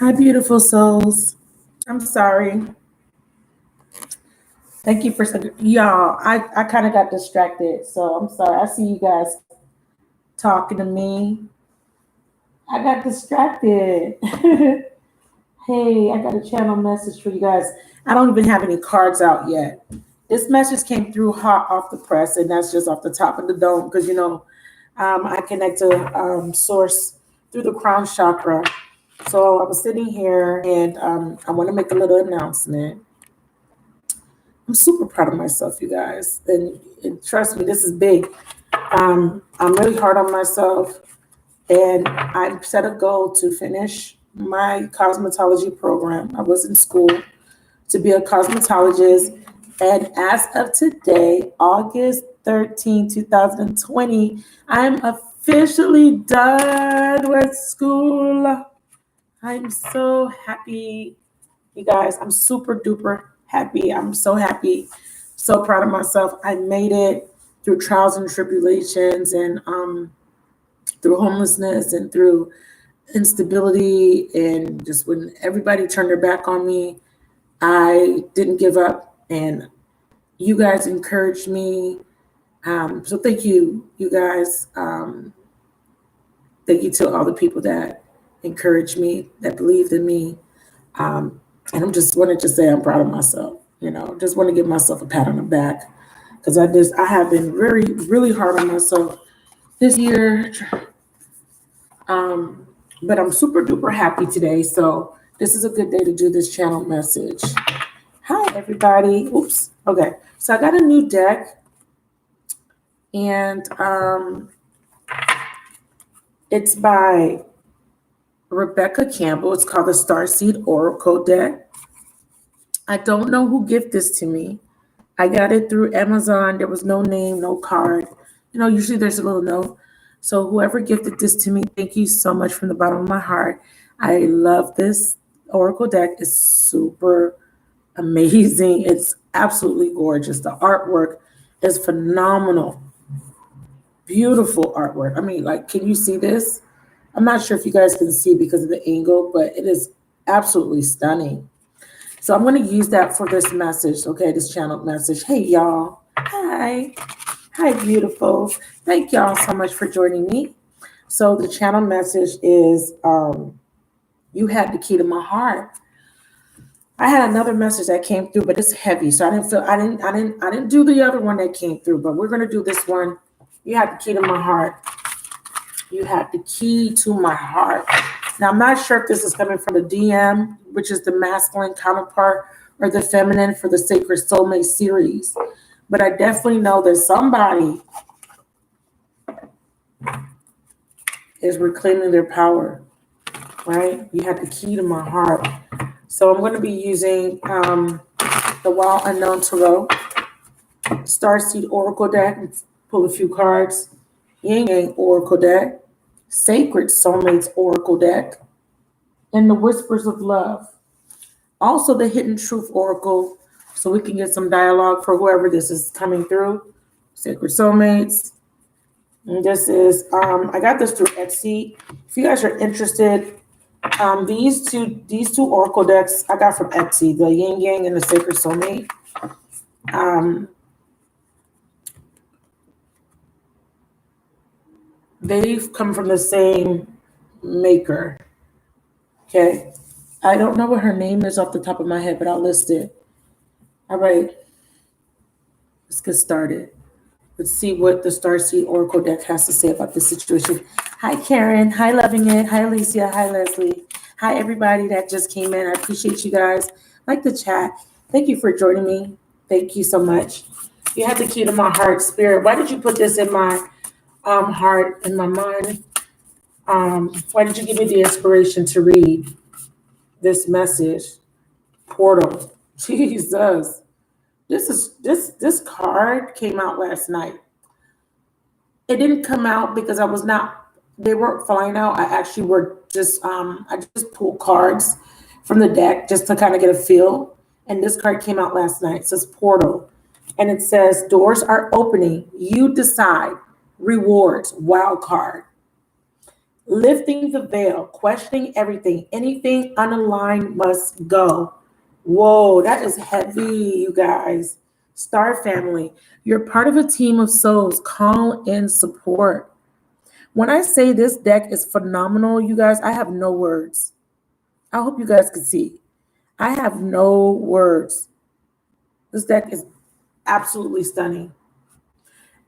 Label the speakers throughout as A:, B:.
A: Hi, beautiful souls. I'm sorry. Thank you for y'all. I kind of got distracted, so I'm sorry. I see you guys talking to me. I got distracted. Hey, I got a channel message for you guys. I don't even have any cards out yet. This message came through hot off the press, and that's just off the top of the dome because I connect to source through the crown chakra. So I was sitting here, and I want to make a little announcement. I'm super proud of myself, you guys. And trust me, this is big. I'm really hard on myself, and I set a goal to finish my cosmetology program. I was in school to be a cosmetologist, and as of today, August 13, 2020, I'm officially done with school. I'm so happy, you guys. I'm super duper happy. I'm so happy, so proud of myself. I made it through trials and tribulations, and through homelessness, and through instability, and just when everybody turned their back on me, I didn't give up, and you guys encouraged me. So thank you, you guys. Thank you to all the people that encouraged me, that believed in me. And I'm just wanted to say I'm proud of myself. Just want to give myself a pat on the back because I have been really, really hard on myself this year. But I'm super duper happy today. So this is a good day to do this channel message. Hi, everybody. Oops. Okay. So I got a new deck, and it's by Rebecca Campbell. It's called the Starseed Oracle deck. I don't know who gifted this to me. I got it through Amazon. There was no name, no card. Usually there's a little note. So whoever gifted this to me, thank you so much from the bottom of my heart. I love this Oracle deck. It's super amazing. It's absolutely gorgeous. The artwork is phenomenal. Beautiful artwork. I mean, can you see this? I'm not sure if you guys can see because of the angle, but it is absolutely stunning. So I'm going to use that for this message, okay, this channel message. Hey, y'all. Hi. Hi, beautiful. Thank y'all so much for joining me. So the channel message is, you had the key to my heart. I had another message that came through, but it's heavy. So I didn't do the other one that came through, but we're going to do this one. You had the key to my heart. You had the key to my heart. Now, I'm not sure if this is coming from the DM, which is the masculine counterpart, or the feminine for the Sacred Soulmate series. But I definitely know that somebody is reclaiming their power, right? You have the key to my heart. So I'm going to be using the Wild Unknown Tarot, Starseed Oracle deck, and pull a few cards, Yin Yang Oracle deck, Sacred Soulmates Oracle deck, and the Whispers of Love. Also the Hidden Truth Oracle, so we can get some dialogue for whoever this is coming through. Sacred Soulmates. And this is, I got this through Etsy. If you guys are interested, these two Oracle decks I got from Etsy, the Yin Yang and the Sacred Soulmate. They've come from the same maker. Okay. I don't know what her name is off the top of my head, but I'll list it. All right. Let's get started. Let's see what the Starseed Oracle deck has to say about this situation. Hi, Karen. Hi, Loving It. Hi, Alicia. Hi, Leslie. Hi, everybody that just came in. I appreciate you guys. Like the chat. Thank you for joining me. Thank you so much. You have the key to my heart, Spirit. Why did you put this in my heart, in my mind? Why did you give me the inspiration to read this message? Portal. Jesus. This card came out last night. It didn't come out because they weren't flying out. I actually I just pulled cards from the deck just to kind of get a feel. And this card came out last night. It says Portal. And it says doors are opening. You decide. Rewards. Wild card. Lifting the veil, questioning everything, anything unaligned must go. Whoa, that is heavy, you guys. Star family, you're part of a team of souls. Call in support. When I say this deck is phenomenal, you guys, I have no words. I hope you guys can see. I have no words. This deck is absolutely stunning.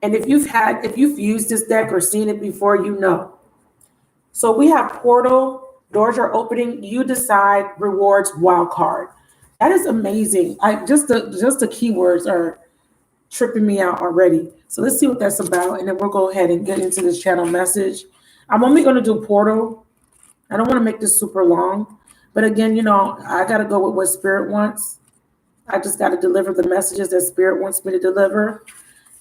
A: And if you've used this deck or seen it before, you know. So we have portal, doors are opening, you decide, rewards, wild card. That is amazing. I just the keywords are tripping me out already. So let's see what that's about, and then we'll go ahead and get into this channel message. I'm only going to do portal. I don't want to make this super long, but again, I got to go with what spirit wants. I just got to deliver the messages that spirit wants me to deliver.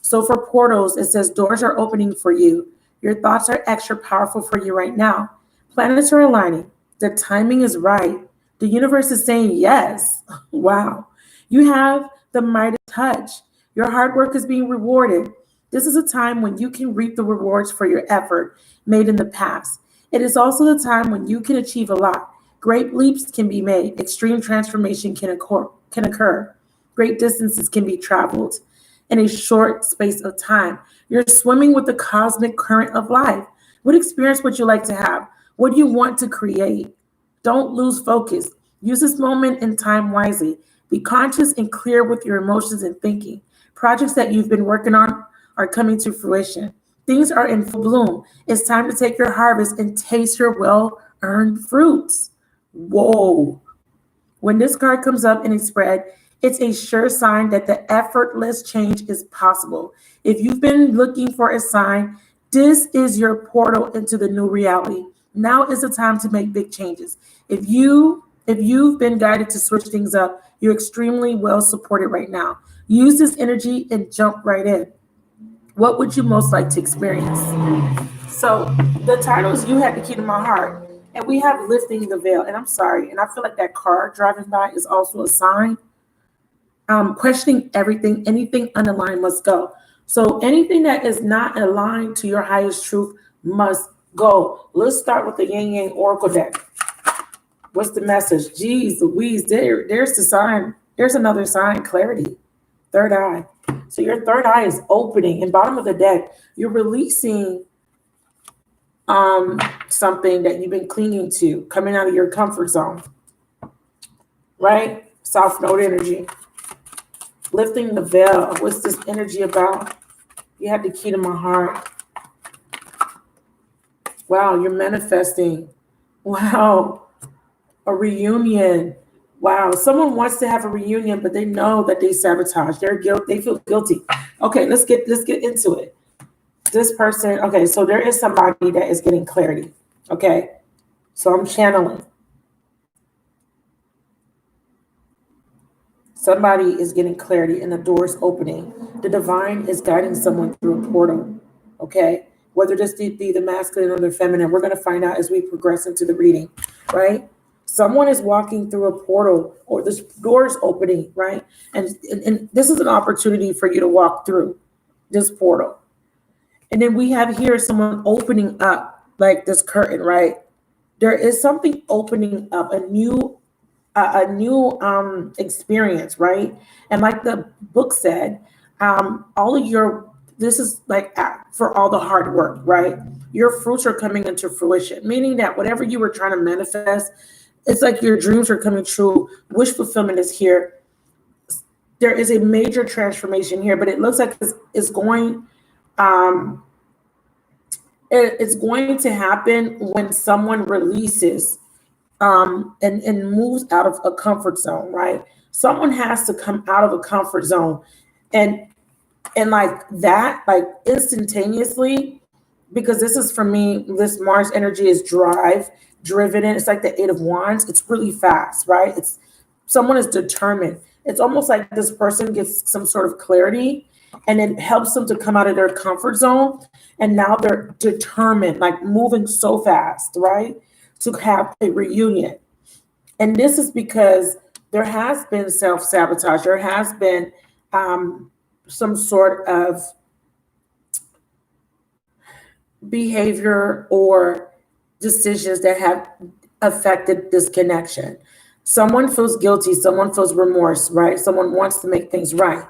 A: So for portals, it says doors are opening for you. Your thoughts are extra powerful for you right now. Planets are aligning. The timing is right. The universe is saying yes. Wow. You have the Midas touch. Your hard work is being rewarded. This is a time when you can reap the rewards for your effort made in the past. It is also the time when you can achieve a lot. Great leaps can be made. Extreme transformation can occur. Great distances can be traveled in a short space of time. You're swimming with the cosmic current of life. What experience would you like to have? What do you want to create? Don't lose focus. Use this moment in time wisely. Be conscious and clear with your emotions and thinking. Projects that you've been working on are coming to fruition. Things are in full bloom. It's time to take your harvest and taste your well-earned fruits. Whoa. When this card comes up in a spread, it's a sure sign that the effortless change is possible. If you've been looking for a sign, this is your portal into the new reality. Now is the time to make big changes. If you've been guided to switch things up, you're extremely well supported right now. Use this energy and jump right in. What would you most like to experience? So the title is You Had the Key to My Heart. And we have lifting the veil. And I'm sorry. And I feel like that car driving by is also a sign. Questioning everything, anything unaligned must go. So anything that is not aligned to your highest truth must go. Let's start with the Yin Yang Oracle deck. What's the message? Jeez Louise, there's the sign. There's another sign, clarity. Third eye. So your third eye is opening. And bottom of the deck, you're releasing something that you've been clinging to, coming out of your comfort zone. Right? South Node energy. Lifting the veil. What's this energy about? You have the key to my heart. Wow, you're manifesting. Wow, a reunion. Wow, someone wants to have a reunion, but they know that they sabotage. They feel guilty. Okay, let's get into it. This person, okay, so there is somebody that is getting clarity. Okay, so I'm channeling. Somebody is getting clarity and the door's opening. The divine is guiding someone through a portal. Okay, whether this be the masculine or the feminine, we're going to find out as we progress into the reading, right? Someone is walking through a portal or this door's opening, right? And this is an opportunity for you to walk through this portal. And then we have here someone opening up like this curtain, right? There is something opening up, a new experience, right? And like the book said, this is like for all the hard work, right? Your fruits are coming into fruition, meaning that whatever you were trying to manifest, it's like your dreams are coming true. Wish fulfillment is here. There is a major transformation here, but it looks like it's going to happen when someone releases and moves out of a comfort zone, right? Someone has to come out of a comfort zone and like that, like instantaneously, because this is for me, this Mars energy is driven in. It's like the Eight of Wands. It's really fast, right? Someone is determined. It's almost like this person gets some sort of clarity and it helps them to come out of their comfort zone. And now they're determined, like moving so fast, right? To have a reunion. And this is because there has been self-sabotage. There has been some sort of behavior or decisions that have affected this connection. Someone feels guilty, someone feels remorse, right? Someone wants to make things right.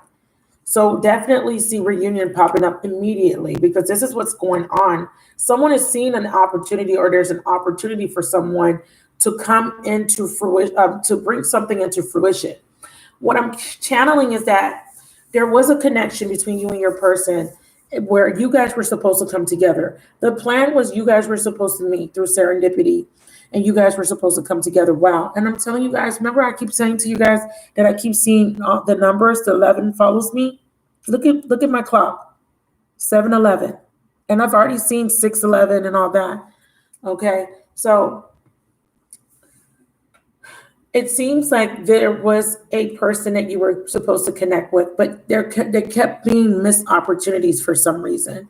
A: So definitely see reunion popping up immediately, because this is what's going on. Someone is seeing an opportunity, or there's an opportunity for someone to come into fruition, to bring something into fruition. What I'm channeling is that there was a connection between you and your person where you guys were supposed to come together. The plan was you guys were supposed to meet through serendipity, and you guys were supposed to come together. Wow. And I'm telling you guys, remember I keep saying to you guys that I keep seeing the numbers, the 11 follows me. Look at my clock, 7-11. And I've already seen 6-11 and all that. Okay. So it seems like there was a person that you were supposed to connect with, but there kept being missed opportunities for some reason,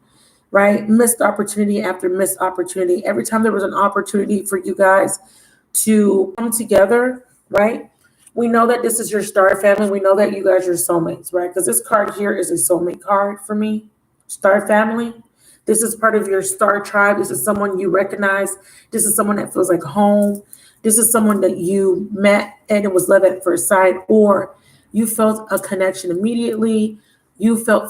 A: right? Missed opportunity after missed opportunity. Every time there was an opportunity for you guys to come together, right? We know that this is your star family. We know that you guys are soulmates, right? Because this card here is a soulmate card for me. Star family. This is part of your star tribe. This is someone you recognize. This is someone that feels like home. This is someone that you met and it was love at first sight, or you felt a connection immediately. You felt a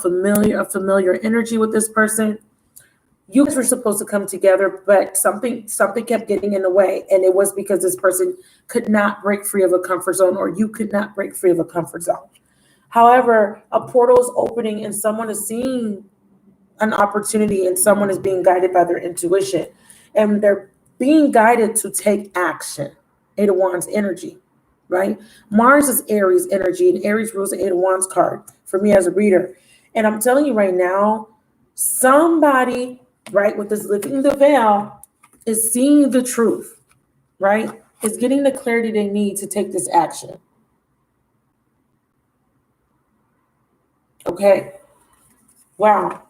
A: familiar energy with this person. You guys were supposed to come together, but something kept getting in the way. And it was because this person could not break free of a comfort zone, or you could not break free of a comfort zone. However, a portal is opening and someone is seeing an opportunity, and someone is being guided by their intuition. And they're being guided to take action. Eight of Wands energy, right? Mars is Aries energy, and Aries rules the Eight of Wands card for me as a reader. And I'm telling you right now, somebody, right, with this lifting the veil is seeing the truth, right? Is getting the clarity they need to take this action. Okay. Wow.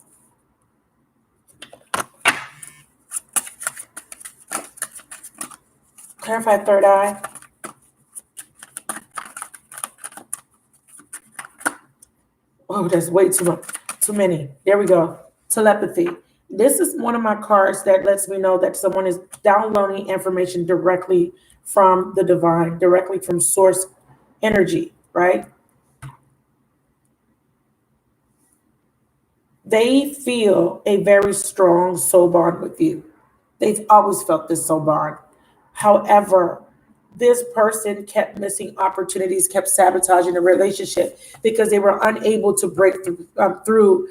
A: Clarify third eye. Oh, that's way too much. Too many. There we go. Telepathy. This is one of my cards that lets me know that someone is downloading information directly from the divine, directly from source energy, right? They feel a very strong soul bond with you. They've always felt this soul bond. However, this person kept missing opportunities, kept sabotaging the relationship because they were unable to break through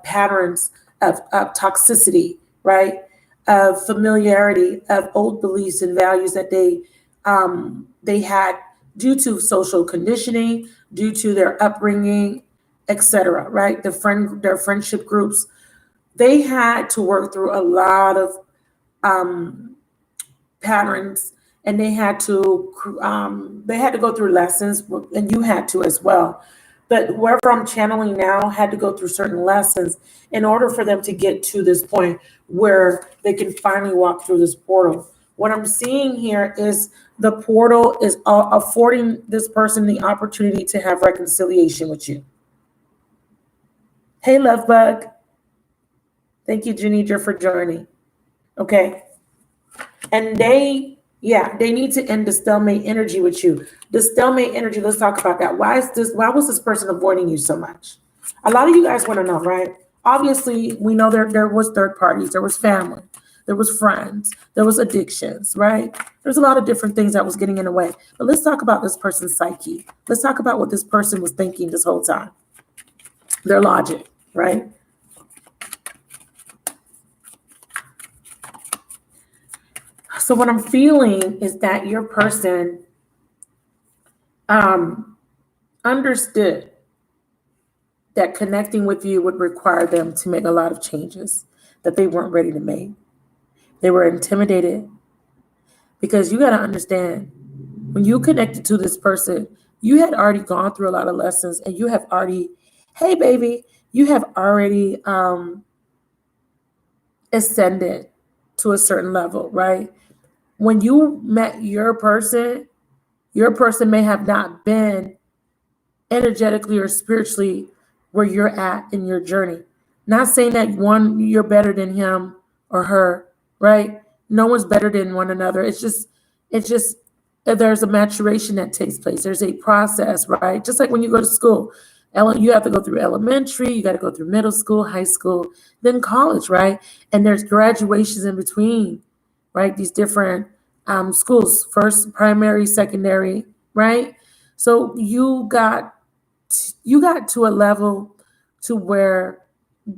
A: patterns of toxicity, right? Of familiarity, of old beliefs and values that they had due to social conditioning, due to their upbringing, etc. Right? Their friendship groups. They had to work through a lot of patterns, and they had to go through lessons, and you had to as well. But whoever I'm channeling now had to go through certain lessons in order for them to get to this point where they can finally walk through this portal. What I'm seeing here is the portal is affording this person the opportunity to have reconciliation with you. Hey, love bug. Thank you, Janidra, for joining. Okay. And they need to end the stalemate energy with you. The stalemate energy, let's talk about that. Why was this person avoiding you so much? A lot of you guys want to know, right? Obviously, we know there was third parties, there was family, there was friends, there was addictions, right? There's a lot of different things that was getting in the way. But let's talk about this person's psyche. Let's talk about what this person was thinking this whole time. Their logic, right? So what I'm feeling is that your person understood that connecting with you would require them to make a lot of changes that they weren't ready to make. They were intimidated because you got to understand, when you connected to this person, you had already gone through a lot of lessons, and you have already, hey baby, you have already ascended to a certain level, right? When you met your person may have not been energetically or spiritually where you're at in your journey. Not saying that one, you're better than him or her, right? No one's better than one another. It's just there's a maturation that takes place. There's a process, right? Just like when you go to school, you have to go through elementary, you got to go through middle school, high school, then college, right? And there's graduations in between, right? These different schools, first primary, secondary, right? So you got to a level to where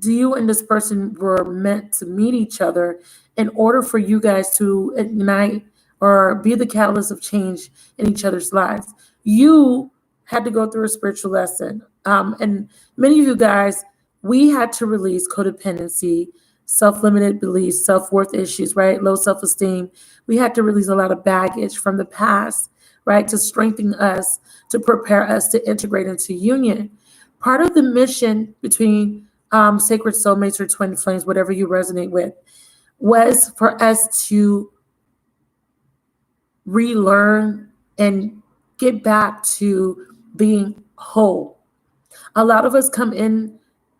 A: you and this person were meant to meet each other in order for you guys to ignite or be the catalyst of change in each other's lives. You had to go through a spiritual lesson. And many of you guys, we had to release codependency, self-limited beliefs, self-worth issues, right? Low self-esteem. We had to release a lot of baggage from the past, right? To strengthen us, to prepare us to integrate into union. Part of the mission between sacred soulmates or twin flames, whatever you resonate with, was for us to relearn and get back to being whole. A lot of us come in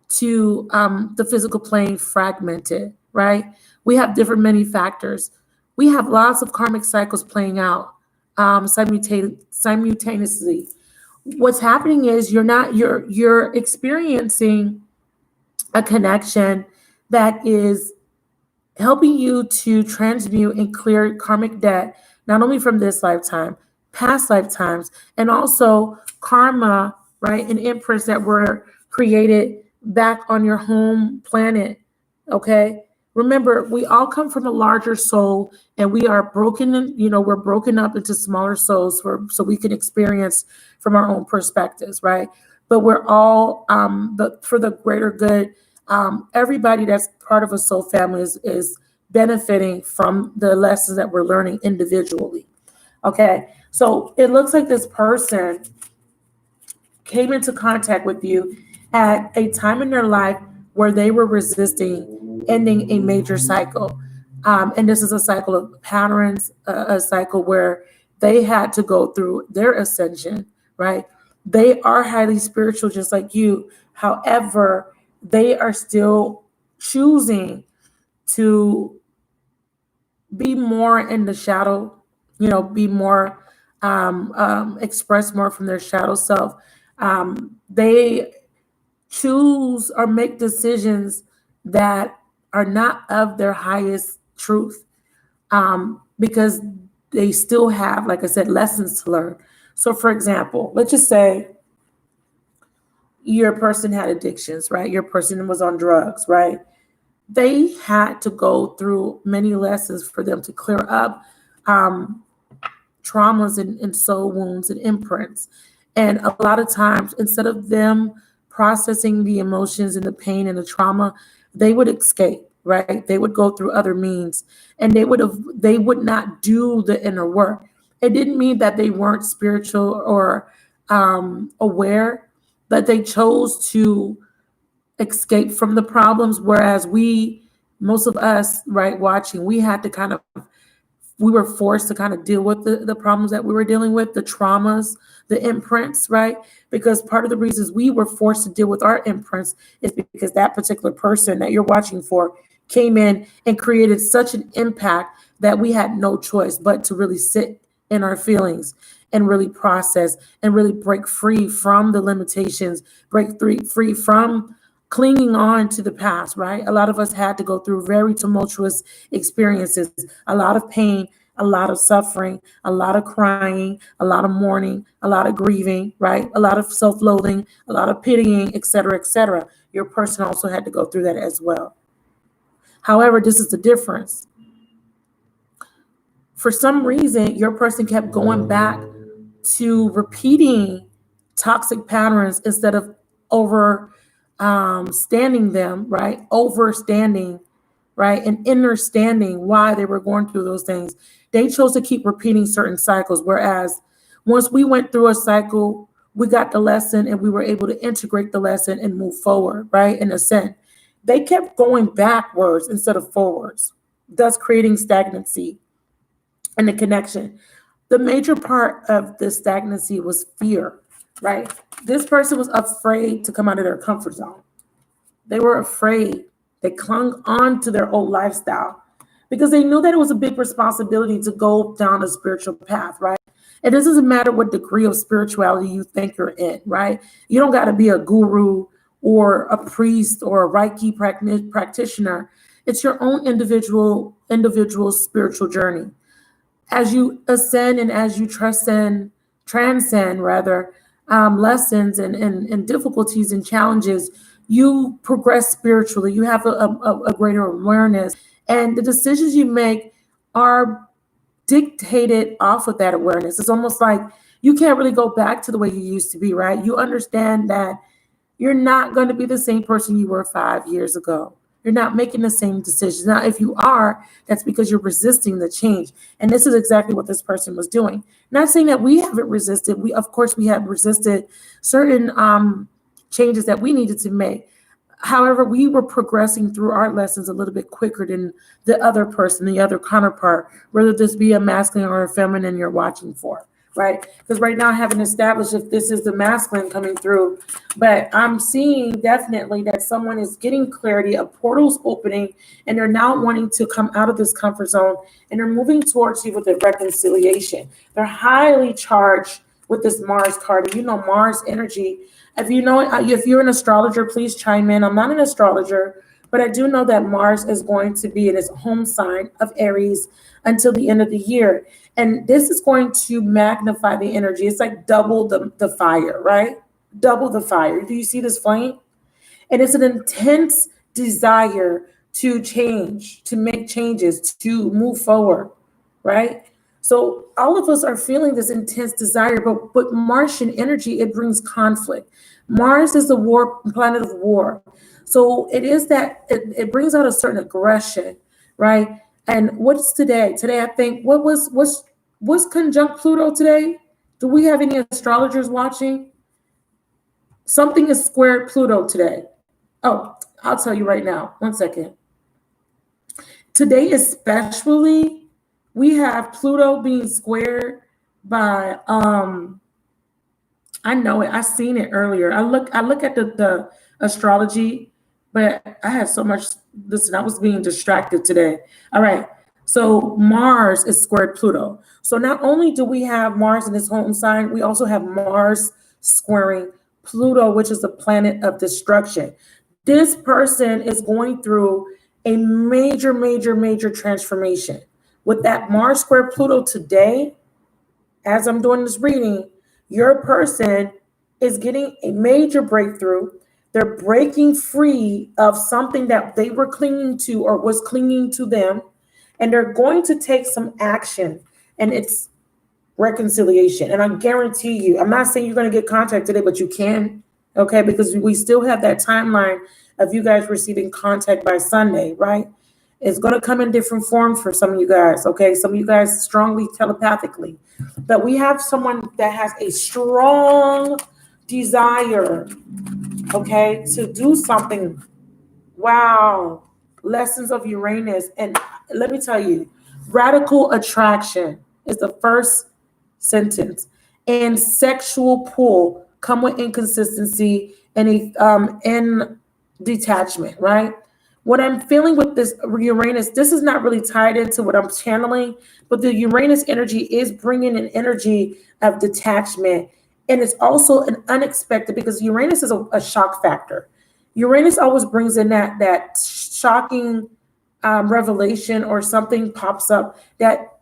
A: to the physical plane fragmented, right? We have different many factors. We have lots of karmic cycles playing out simultaneously. What's happening is you're experiencing a connection that is helping you to transmute and clear karmic debt, not only from this lifetime, past lifetimes, and also karma, right? And imprints that were created back on your home planet. Okay. Remember, we all come from a larger soul, and we are broken, we're broken up into smaller souls so we can experience from our own perspectives, right? But we're all, but for the greater good, everybody that's part of a soul family is benefiting from the lessons that we're learning individually. Okay, so it looks like this person came into contact with you at a time in their life where they were resisting ending a major cycle. And this is a cycle of patterns, a cycle where they had to go through their ascension, right? They are highly spiritual, just like you. However, they are still choosing to be more in the shadow, be more, express more from their shadow self. They choose or make decisions that are not of their highest truth, because they still have, like I said, lessons to learn. So, for example, let's just say your person had addictions, right? Your person was on drugs, right? They had to go through many lessons for them to clear up traumas and soul wounds and imprints. And a lot of times, instead of them processing the emotions and the pain and the trauma, they would escape, right? They would go through other means, and they would not do the inner work. It didn't mean that they weren't spiritual or aware, but they chose to escape from the problems. Whereas most of us, right, watching, we were forced to kind of deal with the problems that we were dealing with, the traumas, the imprints, right? Because part of the reasons we were forced to deal with our imprints is because that particular person that you're watching for came in and created such an impact that we had no choice but to really sit in our feelings and really process and really break free from the limitations, break free from clinging on to the past, right? A lot of us had to go through very tumultuous experiences, a lot of pain, a lot of suffering, a lot of crying, a lot of mourning, a lot of grieving, right? A lot of self-loathing, a lot of pitying, et cetera, et cetera. Your person also had to go through that as well. However, this is the difference. For some reason, your person kept going back to repeating toxic patterns instead of standing them, right? Overstanding, right? And understanding why they were going through those things. They chose to keep repeating certain cycles. Whereas once we went through a cycle, we got the lesson and we were able to integrate the lesson and move forward, right? In ascent. They kept going backwards instead of forwards, thus creating stagnancy and the connection. The major part of the stagnancy was fear, right? This person was afraid to come out of their comfort zone. They were afraid. They clung on to their old lifestyle. because they knew that it was a big responsibility to go down a spiritual path, right? And this doesn't matter what degree of spirituality you think you're in, right? You don't got to be a guru or a priest or a Reiki practitioner. It's your own individual spiritual journey. As you ascend and as you transcend rather, lessons and difficulties and challenges, you progress spiritually. You have a greater awareness, and the decisions you make are dictated off of that awareness. It's almost like you can't really go back to the way you used to be, right? You understand that you're not going to be the same person you were 5 years ago. You're not making the same decisions. Now, if you are, that's because you're resisting the change. And this is exactly what this person was doing. Not saying that we haven't resisted. Of course, we have resisted certain changes that we needed to make. However, we were progressing through our lessons a little bit quicker than the other person, the other counterpart, whether this be a masculine or a feminine you're watching for, right? Because right now I haven't established if this is the masculine coming through, but I'm seeing definitely that someone is getting clarity, a portal's opening, and they're now wanting to come out of this comfort zone, and they're moving towards you with a reconciliation. They're highly charged with this Mars card. And you know, Mars energy, if you know, if you're an astrologer, please chime in. I'm not an astrologer, but I do know that Mars is going to be in its home sign of Aries until the end of the year. And this is going to magnify the energy. It's like double the fire, right? Double the fire. Do you see this flame? And it's an intense desire to change, to make changes, to move forward, right? So all of us are feeling this intense desire, but Martian energy, it brings conflict. Mars is the war planet of war. So it is that it brings out a certain aggression, right? And what's today? Today, I think what's conjunct Pluto today? Do we have any astrologers watching? Something is squared Pluto today. Oh, I'll tell you right now. 1 second. Today, especially, we have Pluto being squared by I know it. I seen it earlier. I look at the astrology, but I had so much. Listen, I was being distracted today. All right. So Mars is squared Pluto. So not only do we have Mars in its home sign, we also have Mars squaring Pluto, which is the planet of destruction. This person is going through a major transformation. With that Mars square Pluto today, as I'm doing this reading, your person is getting a major breakthrough. They're breaking free of something that they were clinging to or was clinging to them, and they're going to take some action, and it's reconciliation. And I guarantee you, I'm not saying you're going to get contact today, but you can, okay? Because we still have that timeline of you guys receiving contact by Sunday, right? It's going to come in different forms for some of you guys, okay? Some of you guys strongly telepathically. But we have someone that has a strong desire, okay, to do something. Wow. Lessons of Uranus. And let me tell you, radical attraction is the first sentence. And sexual pull come with inconsistency and in detachment, right? What I'm feeling with this Uranus, this is not really tied into what I'm channeling, but the Uranus energy is bringing an energy of detachment. And it's also an unexpected, because Uranus is a shock factor. Uranus always brings in that shocking revelation, or something pops up that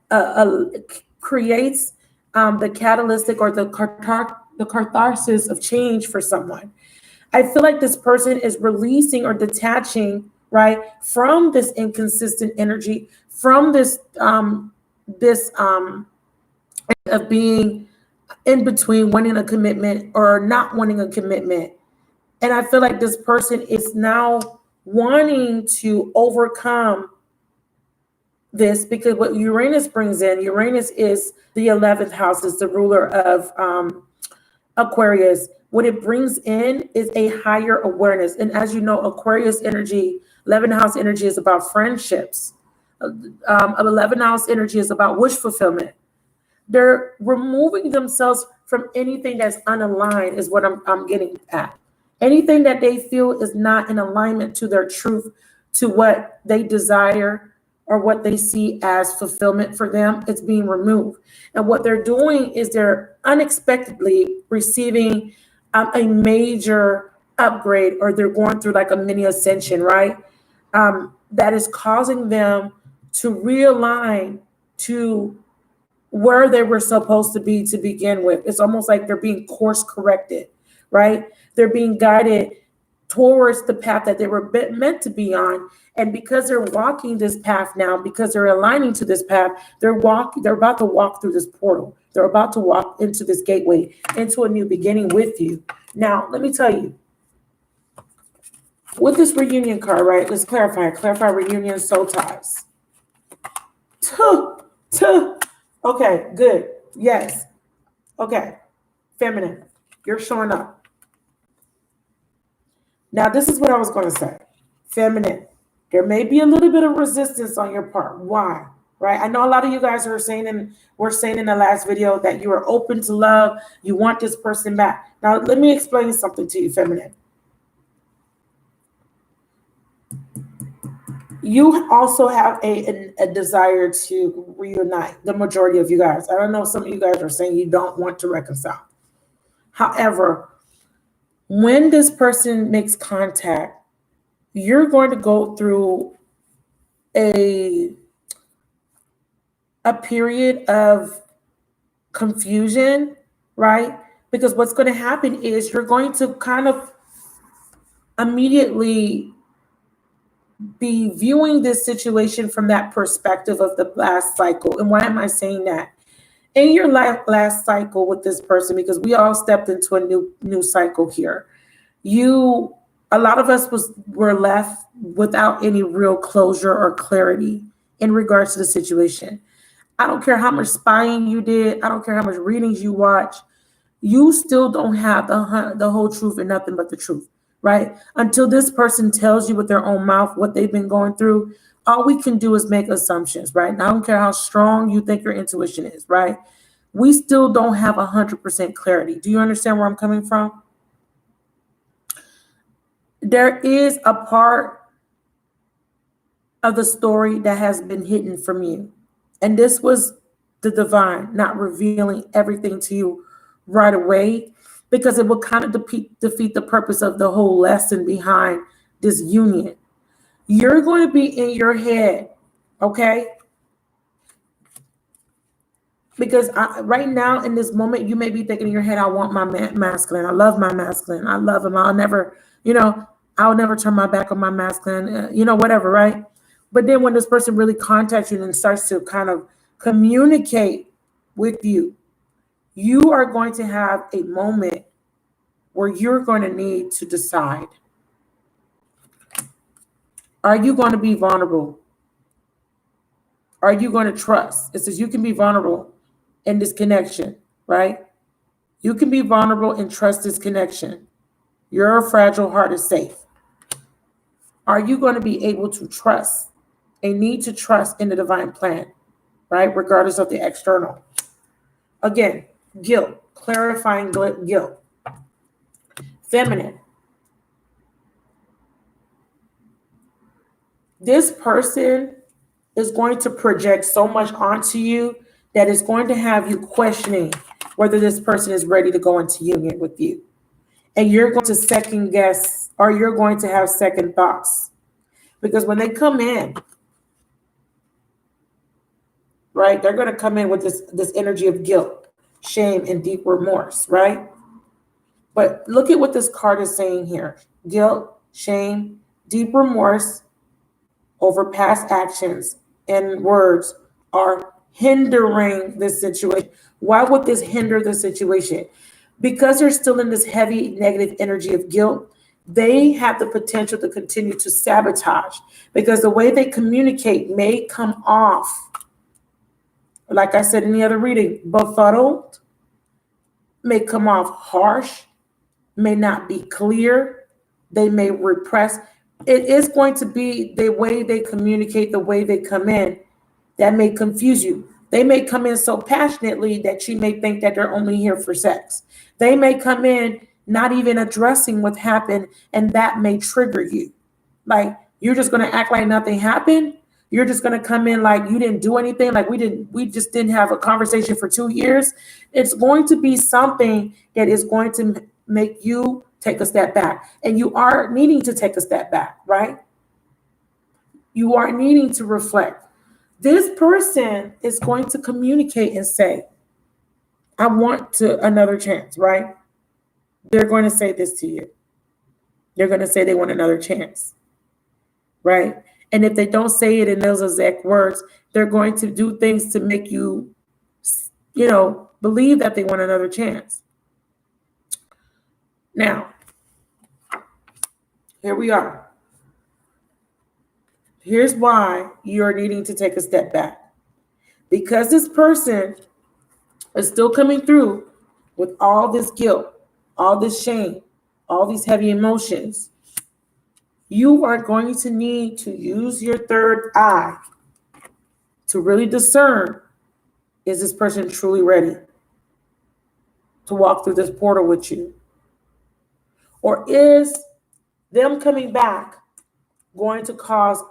A: creates the catalytic or the catharsis of change for someone. I feel like this person is releasing or detaching, right, from this inconsistent energy, from this of being in between, wanting a commitment or not wanting a commitment. And I feel like this person is now wanting to overcome this, because what Uranus brings in, Uranus is the 11th house, is the ruler of Aquarius. What it brings in is a higher awareness. And as you know, Aquarius energy, 11th house energy is about friendships. 11th house energy is about wish fulfillment. They're removing themselves from anything that's unaligned, is what I'm getting at. Anything that they feel is not in alignment to their truth, to what they desire, or what they see as fulfillment for them, it's being removed. And what they're doing is they're unexpectedly receiving a major upgrade, or they're going through like a mini ascension, right? That is causing them to realign to where they were supposed to be to begin with. It's almost like they're being course corrected, right? They're being guided towards the path that they were meant to be on. And because they're walking this path now, because they're aligning to this path, they're about to walk through this portal. They're about to walk into this gateway, into a new beginning with you. Now, let me tell you, with this reunion card, right? Let's clarify reunion, soul ties. Okay, good. Yes. Okay. Feminine, you're showing up. Now, this is what I was going to say. Feminine, there may be a little bit of resistance on your part. Why? Right? I know a lot of you guys are saying, and we're saying in the last video, that you are open to love. You want this person back. Now, let me explain something to you, feminine. You also have a desire to reunite, the majority of you guys. I don't know, some of you guys are saying you don't want to reconcile. However, when this person makes contact, you're going to go through a period of confusion, right? Because what's going to happen is you're going to kind of immediately be viewing this situation from that perspective of the last cycle. And why am I saying that? In your last cycle with this person, because we all stepped into a new cycle here, a lot of us were left without any real closure or clarity in regards to the situation. I don't care how much spying you did. I don't care how much readings you watch. You still don't have the whole truth and nothing but the truth, right? Until this person tells you with their own mouth what they've been going through, all we can do is make assumptions, right? And I don't care how strong you think your intuition is, right? We still don't have 100% clarity. Do you understand where I'm coming from? There is a part of the story that has been hidden from you. And this was the divine not revealing everything to you right away, because it will kind of defeat the purpose of the whole lesson behind this union. You're going to be in your head, okay? Because right now in this moment, you may be thinking in your head, I want my masculine. I love my masculine. I love him. I'll never turn my back on my masculine, whatever, right? But then when this person really contacts you and starts to kind of communicate with you, you are going to have a moment where you're going to need to decide. Are you going to be vulnerable? Are you going to trust? It says you can be vulnerable in this connection, right? You can be vulnerable and trust this connection. Your fragile heart is safe. Are you going to be able to trust and need to trust in the divine plan, right? Regardless of the external. Again, guilt, clarifying guilt. Feminine. This person is going to project so much onto you that is going to have you questioning whether this person is ready to go into union with you. And you're going to second guess, or you're going to have second thoughts. Because when they come in, right, they're going to come in with this energy of guilt, shame, and deep remorse, right? But look at what this card is saying here. Guilt, shame, deep remorse over past actions and words are hindering this situation. Why would this hinder the situation? Because they're still in this heavy negative energy of guilt, they have the potential to continue to sabotage, because the way they communicate may come off, like I said in the other reading, befuddled, may come off harsh, may not be clear, they may repress. It is going to be the way they communicate, the way they come in, that may confuse you. They may come in so passionately that you may think that they're only here for sex. They may come in not even addressing what happened, and that may trigger you. Like, you're just going to act like nothing happened. You're just going to come in like you didn't do anything, like we just didn't have a conversation for 2 years. It's going to be something that is going to make you take a step back. And you are needing to take a step back, right? You are needing to reflect. This person is going to communicate and say, I want another chance, right? They're going to say this to you. They're going to say they want another chance, right? And if they don't say it in those exact words, they're going to do things to make you, believe that they want another chance. Now, here we are. Here's why you're needing to take a step back. Because this person is still coming through with all this guilt, all this shame, all these heavy emotions. You are going to need to use your third eye to really discern, is this person truly ready to walk through this portal with you? Or is them coming back going to cause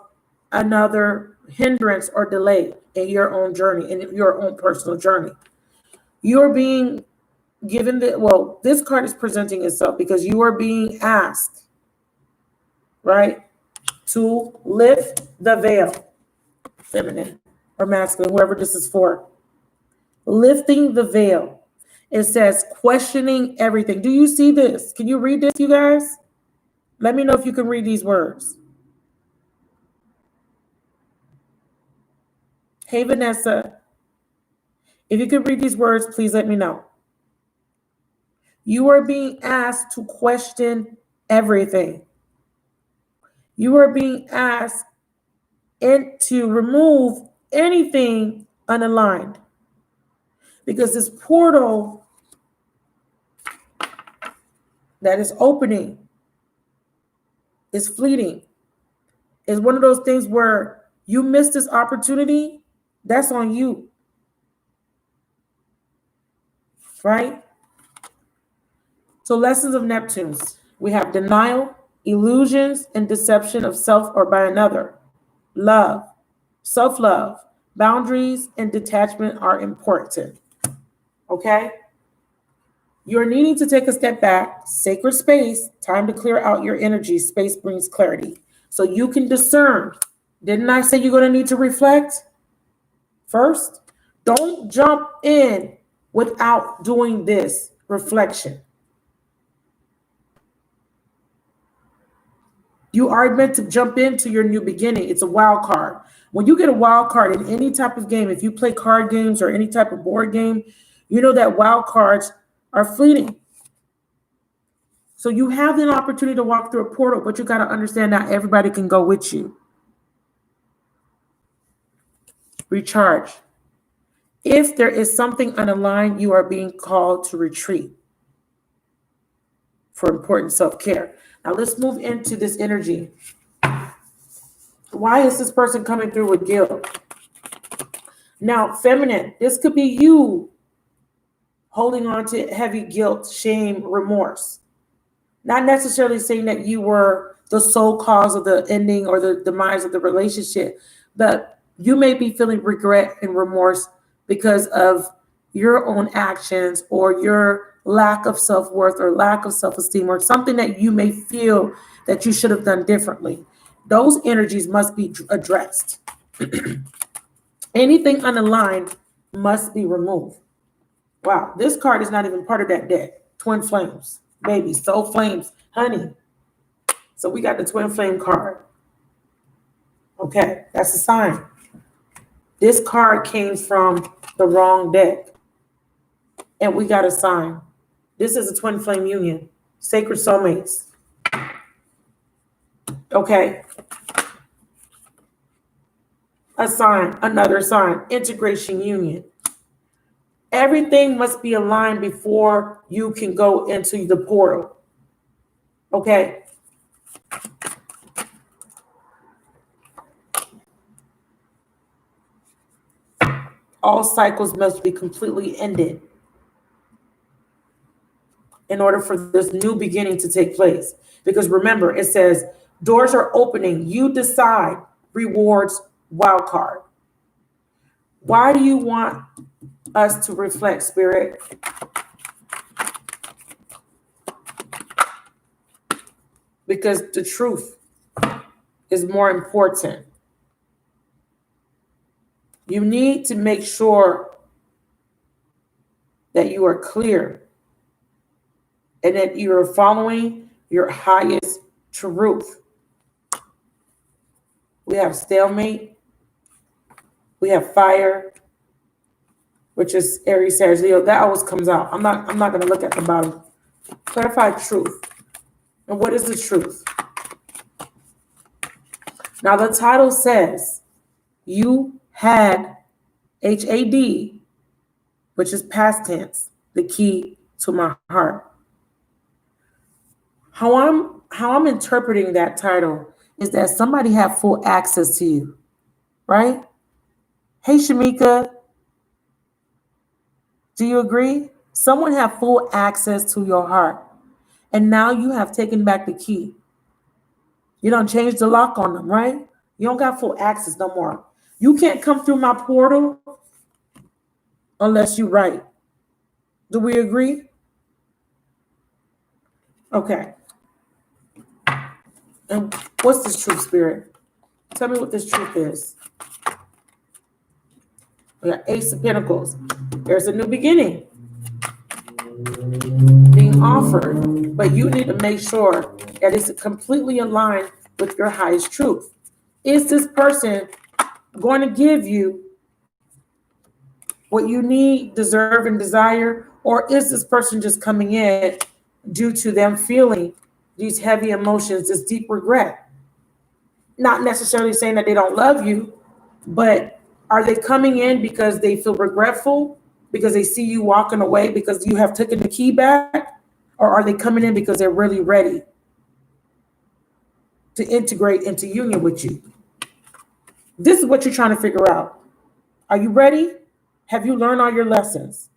A: another hindrance or delay in your own journey, in your own personal journey? You're being given this card is presenting itself because you are being asked, right, to lift the veil, feminine or masculine, whoever this is for. Lifting the veil. It says questioning everything. Do you see this? Can you read this, you guys? Let me know if you can read these words. Hey, Vanessa. If you can read these words, please let me know. You are being asked to question everything. You are being asked to remove anything unaligned. Because this portal that is opening is fleeting. It's one of those things where you miss this opportunity, that's on you. Right? So lessons of Neptunes. We have denial, illusions, and deception of self or by another. Love, self-love, boundaries, and detachment are important. Okay? You're needing to take a step back, sacred space, time to clear out your energy. Space brings clarity. So you can discern. Didn't I say you're going to need to reflect first? Don't jump in without doing this reflection. You are meant to jump into your new beginning. It's a wild card. When you get a wild card in any type of game, if you play card games or any type of board game, you know that wild cards are fleeting. So you have an opportunity to walk through a portal, but you got to understand not everybody can go with you. Recharge. If there is something unaligned, you are being called to retreat for important self-care. Now let's move into this energy. Why is this person coming through with guilt? Now, feminine, this could be you holding on to heavy guilt, shame, remorse. Not necessarily saying that you were the sole cause of the ending or the demise of the relationship, but you may be feeling regret and remorse because of your own actions or your lack of self-worth or lack of self-esteem or something that you may feel that you should have done differently. Those energies must be addressed. Anything unaligned must be removed. Wow, this card is not even part of that deck. Twin flames, baby, soul flames, honey. So we got the twin flame card. Okay, that's a sign. This card came from the wrong deck. And we got a sign. This is a twin flame union. Sacred soulmates. Okay. A sign, another sign. Integration union. Everything must be aligned before you can go into the portal. Okay. All cycles must be completely ended in order for this new beginning to take place. Because remember, it says doors are opening. You decide rewards Wild card. Why do you want us to reflect, Spirit? Because the truth is more important. You need to make sure that you are clear and that you are following your highest truth. We have stalemate. We have fire, which is Aries, Sagittarius, Leo. That always comes out. I'm not going to look at the bottom. Clarify truth. And what is the truth? Now, the title says you had HAD, which is past tense, the key to my heart. How I'm interpreting that title is that somebody had full access to you, right? Hey, Shamika, do you agree? Someone had full access to your heart, and now you have taken back the key. You don't change the lock on them, right? You don't got full access no more. You can't come through my portal unless you write. Do we agree? Okay. And what's this truth, Spirit? Tell me what this truth is. We got Ace of Pentacles. There's a new beginning being offered, but you need to make sure that it's completely aligned with your highest truth. Is this person going to give you what you need, deserve, and desire? Or is this person just coming in due to them feeling these heavy emotions, this deep regret? Not necessarily saying that they don't love you, but are they coming in because they feel regretful, because they see you walking away because you have taken the key back? Or are they coming in because they're really ready to integrate into union with you? This is what you're trying to figure out. Are you ready? Have you learned all your lessons?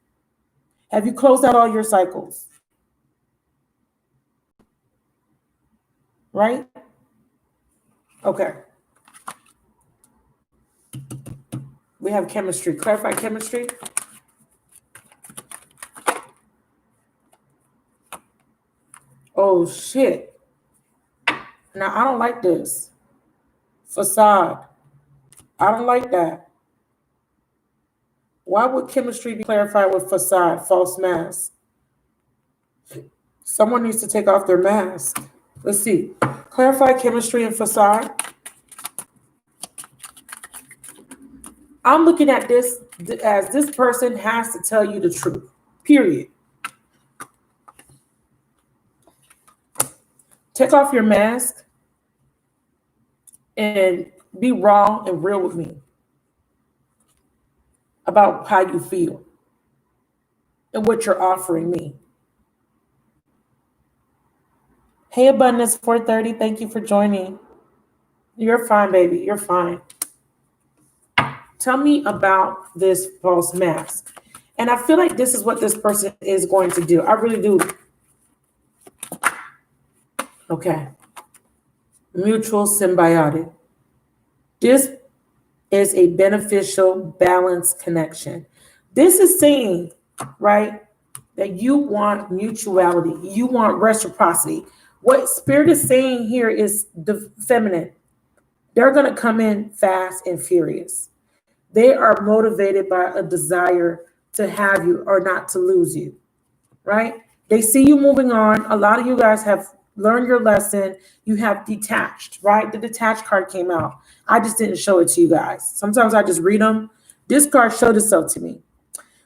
A: Have you closed out all your cycles? Right? Okay. We have chemistry. Clarify chemistry. Oh, shit. Now, I don't like this. Facade. I don't like that. Why would chemistry be clarified with facade, false mask? Someone needs to take off their mask. Let's see. Clarify chemistry and facade. I'm looking at this as this person has to tell you the truth, period. Take off your mask and be raw and real with me about how you feel and what you're offering me. Hey, Abundance 430, thank you for joining. You're fine, baby. You're fine. Tell me about this false mask. And I feel like this is what this person is going to do. I really do. Okay. Mutual symbiotic. This is a beneficial, balanced connection. This is saying, right, that you want mutuality. You want reciprocity. What Spirit is saying here is the feminine. They're going to come in fast and furious. They are motivated by a desire to have you or not to lose you, right? They see you moving on. A lot of you guys have learned your lesson. You have detached, right? The detached card came out. I just didn't show it to you guys. Sometimes I just read them. This card showed itself to me.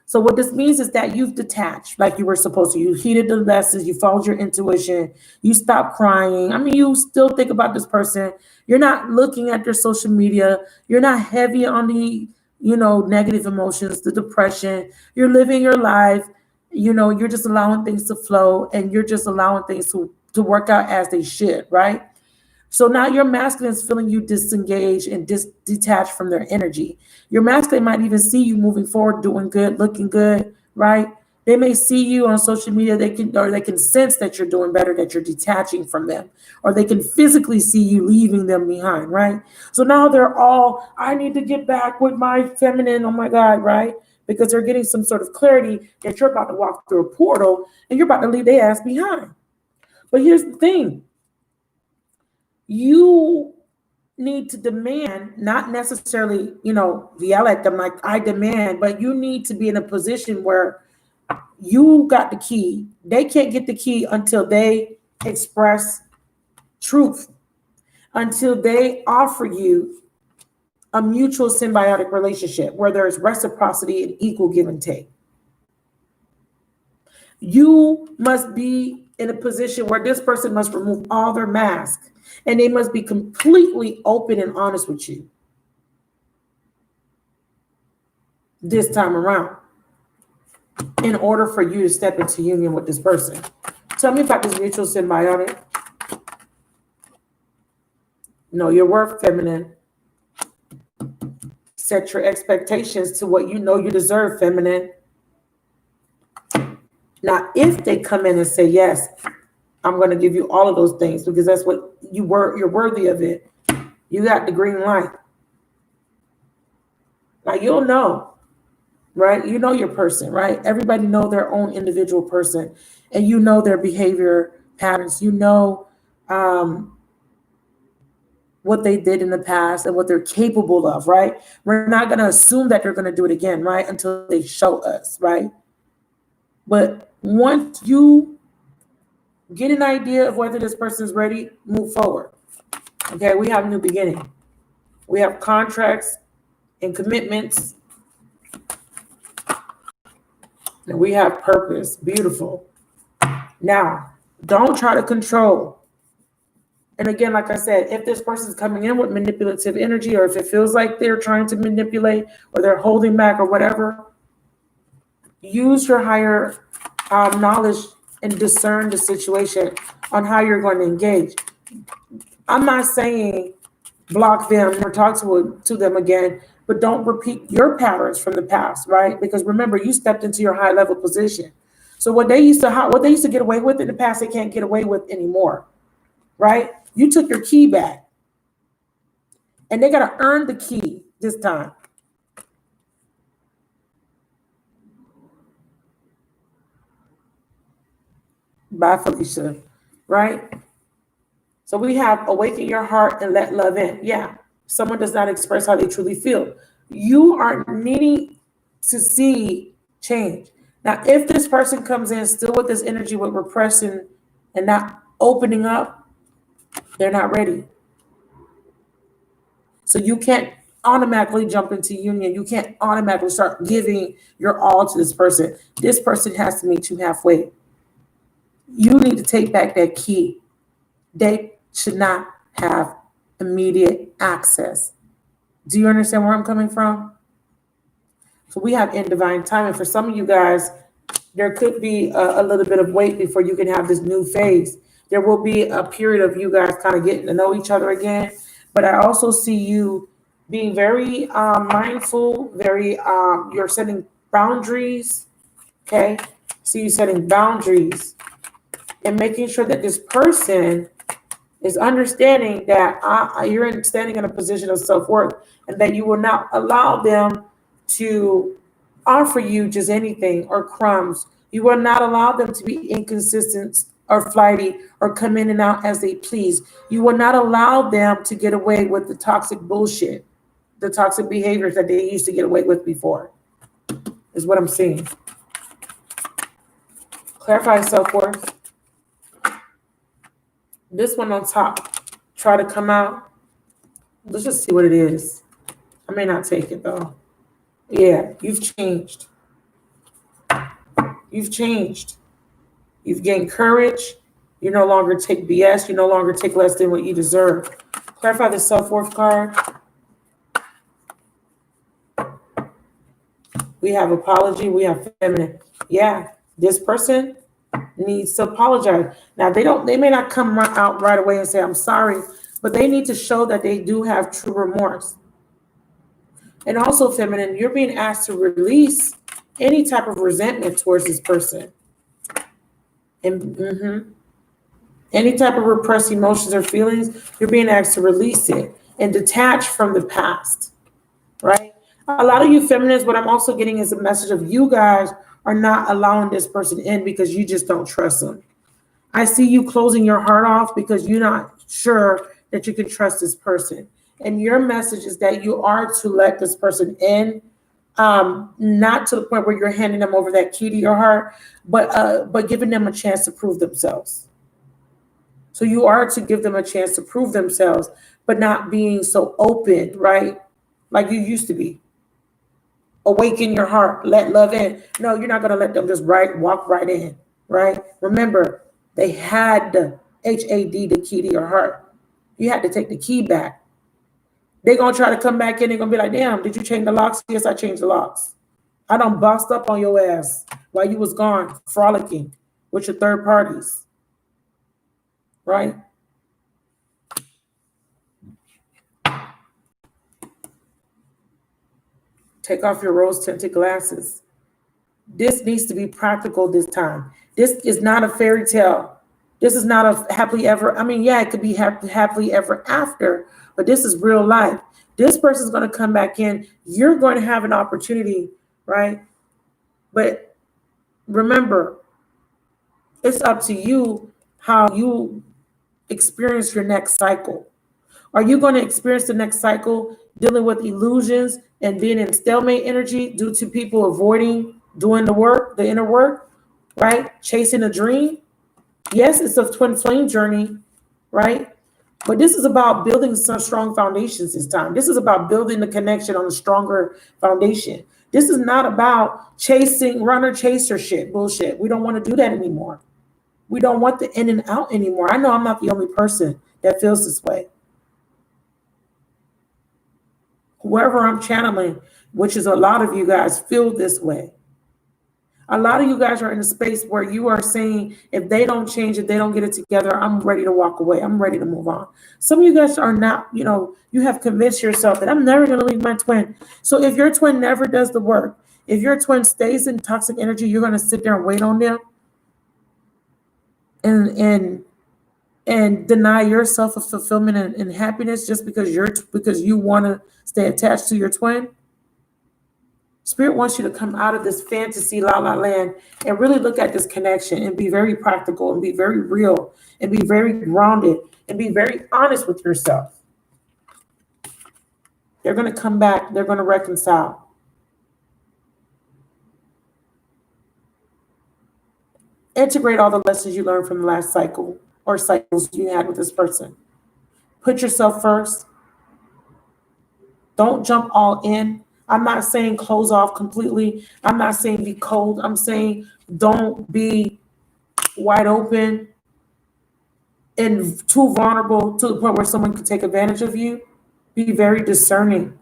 A: So what this means is that you've detached like you were supposed to. You heeded the lessons. You followed your intuition. You stopped crying. I mean, you still think about this person. You're not looking at their social media. You're not heavy on the, negative emotions, the depression. You're living your life. You're just allowing things to flow, and you're just allowing things to work out as they should, right? So now your masculine is feeling you disengaged and detached from their energy. Your masculine might even see you moving forward, doing good, looking good, right? They may see you on social media. They can sense that you're doing better, that you're detaching from them, or they can physically see you leaving them behind, right? So now they're all, I need to get back with my feminine. Oh my God, right? Because they're getting some sort of clarity that you're about to walk through a portal and you're about to leave their ass behind. But here's the thing. You need to demand, not necessarily, yell at them like I demand, but you need to be in a position where you got the key. They can't get the key until they express truth, until they offer you a mutual symbiotic relationship where there's reciprocity and equal give and take. You must be in a position where this person must remove all their masks and they must be completely open and honest with you this time around in order for you to step into union with this person. Tell me about this mutual symbiotic. Know your worth, feminine. Set your expectations to what you know you deserve, feminine. Now, if they come in and say, yes, I'm going to give you all of those things because that's what you're worthy of it. You got the green light. Now, you'll know, right? You know your person, right? Everybody know their own individual person, and you know their behavior patterns. You know what they did in the past and what they're capable of, right? We're not going to assume that they're going to do it again, right? Until they show us, right? But once you get an idea of whether this person's ready, move forward. Okay, we have a new beginning. We have contracts and commitments. And we have purpose. Beautiful. Now, don't try to control. And again, like I said, if this person's coming in with manipulative energy, or if it feels like they're trying to manipulate or they're holding back or whatever, use your higher knowledge and discern the situation on how you're going to engage. I'm not saying block them or talk to them again, but don't repeat your patterns from the past, right? Because remember, you stepped into your high level position. So what they used to get away with in the past, they can't get away with anymore, right? You took your key back, and they got to earn the key this time. Bye, Felicia, right? So we have awaken your heart and let love in. Yeah, someone does not express how they truly feel. You are needing to see change. Now, if this person comes in still with this energy with repression and not opening up, they're not ready. So you can't automatically jump into union. You can't automatically start giving your all to this person. This person has to meet you halfway. You need to take back that key. They should not have immediate access. Do you understand where I'm coming from? So we have in divine timing. For some of you guys, there could be a little bit of wait before you can have this new phase. There will be a period of you guys kind of getting to know each other again. But I also see you being very mindful, you're setting boundaries, okay? See you setting boundaries and making sure that this person is understanding that you're standing in a position of self-worth and that you will not allow them to offer you just anything or crumbs. You will not allow them to be inconsistent or flighty or come in and out as they please. You will not allow them to get away with the toxic bullshit, the toxic behaviors that they used to get away with before, is what I'm seeing. Clarify self-worth. This one on top, try to come out. Let's just see what it is. I may not take it though. Yeah, you've changed. You've changed. You've gained courage. You no longer take BS. You no longer take less than what you deserve. Clarify the self-worth card. We have apology. We have feminine. Yeah, this person needs to apologize. Now, they may not come out right away and say, I'm sorry, but they need to show that they do have true remorse. And also, feminine, you're being asked to release any type of resentment towards this person. And any type of repressed emotions or feelings, you're being asked to release it and detach from the past, right? A lot of you feminists, what I'm also getting is a message of you guys are not allowing this person in because you just don't trust them. I see you closing your heart off because you're not sure that you can trust this person. And your message is that you are to let this person in, not to the point where you're handing them over that key to your heart, but giving them a chance to prove themselves. So you are to give them a chance to prove themselves, but not being so open, right? Like you used to be. Awaken your heart, let love in. No, you're not going to let them just walk right in, right? Remember, they had the HAD, the key to your heart. You had to take the key back. They're going to try to come back in. They're going to be like, damn, did you change the locks? Yes, I changed the locks. I done bossed up on your ass while you was gone frolicking with your third parties, right? Take off your rose-tinted glasses. This needs to be practical this time. This is not a fairy tale. This is not a happily ever. I mean, yeah, it could be happily ever after, but this is real life. This person's going to come back in. You're going to have an opportunity, right? But remember, it's up to you how you experience your next cycle. Are you going to experience the next cycle dealing with illusions and being in stalemate energy due to people avoiding doing the work, the inner work, right? Chasing a dream. Yes, it's a twin flame journey, right? But this is about building some strong foundations this time. This is about building the connection on a stronger foundation. This is not about chasing runner chaser shit, bullshit. We don't want to do that anymore. We don't want the in and out anymore. I know I'm not the only person that feels this way. Whoever I'm channeling, which is a lot of you guys, feel this way. A lot of you guys are in a space where you are saying, if they don't change, if they don't get it together, I'm ready to walk away. I'm ready to move on. Some of you guys are not, you have convinced yourself that I'm never going to leave my twin. So if your twin never does the work, if your twin stays in toxic energy, you're going to sit there and wait on them and deny yourself of fulfillment and happiness just because you want to stay attached to your twin. Spirit wants you to come out of this fantasy la la land and really look at this connection and be very practical and be very real and be very grounded and be very honest with yourself. They're going to come back. They're going to reconcile. Integrate all the lessons you learned from the last cycle or cycles you had with this person. Put yourself first. Don't jump all in. I'm not saying close off completely. I'm not saying be cold. I'm saying don't be wide open and too vulnerable to the point where someone can take advantage of you. Be very discerning.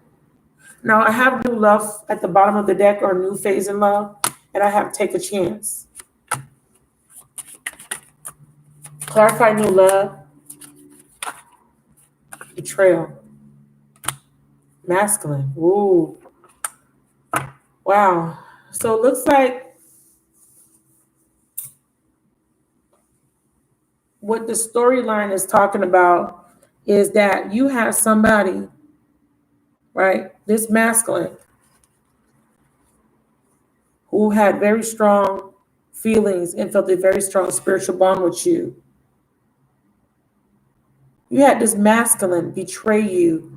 A: Now, I have new love at the bottom of the deck, or new phase in love, and I have take a chance. Clarify new love. Betrayal. Masculine. Ooh. Wow. So it looks like what the storyline is talking about is that you have somebody, right, this masculine, who had very strong feelings and felt a very strong spiritual bond with you. You had this masculine betray you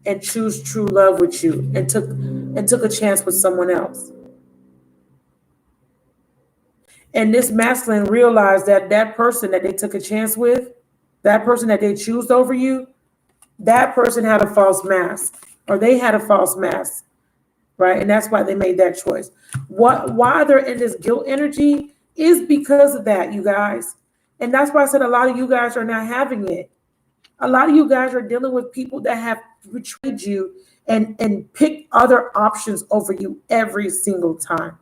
A: and choose true love with you and took a chance with someone else. And this masculine realized that that person that they took a chance with, that person that they chose over you, that person had a false mask, or they had a false mask, right? And that's why they made that choice. Why they're in this guilt energy is because of that, you guys. And that's why I said a lot of you guys are not having it. A lot of you guys are dealing with people that have betrayed you and picked other options over you every single time.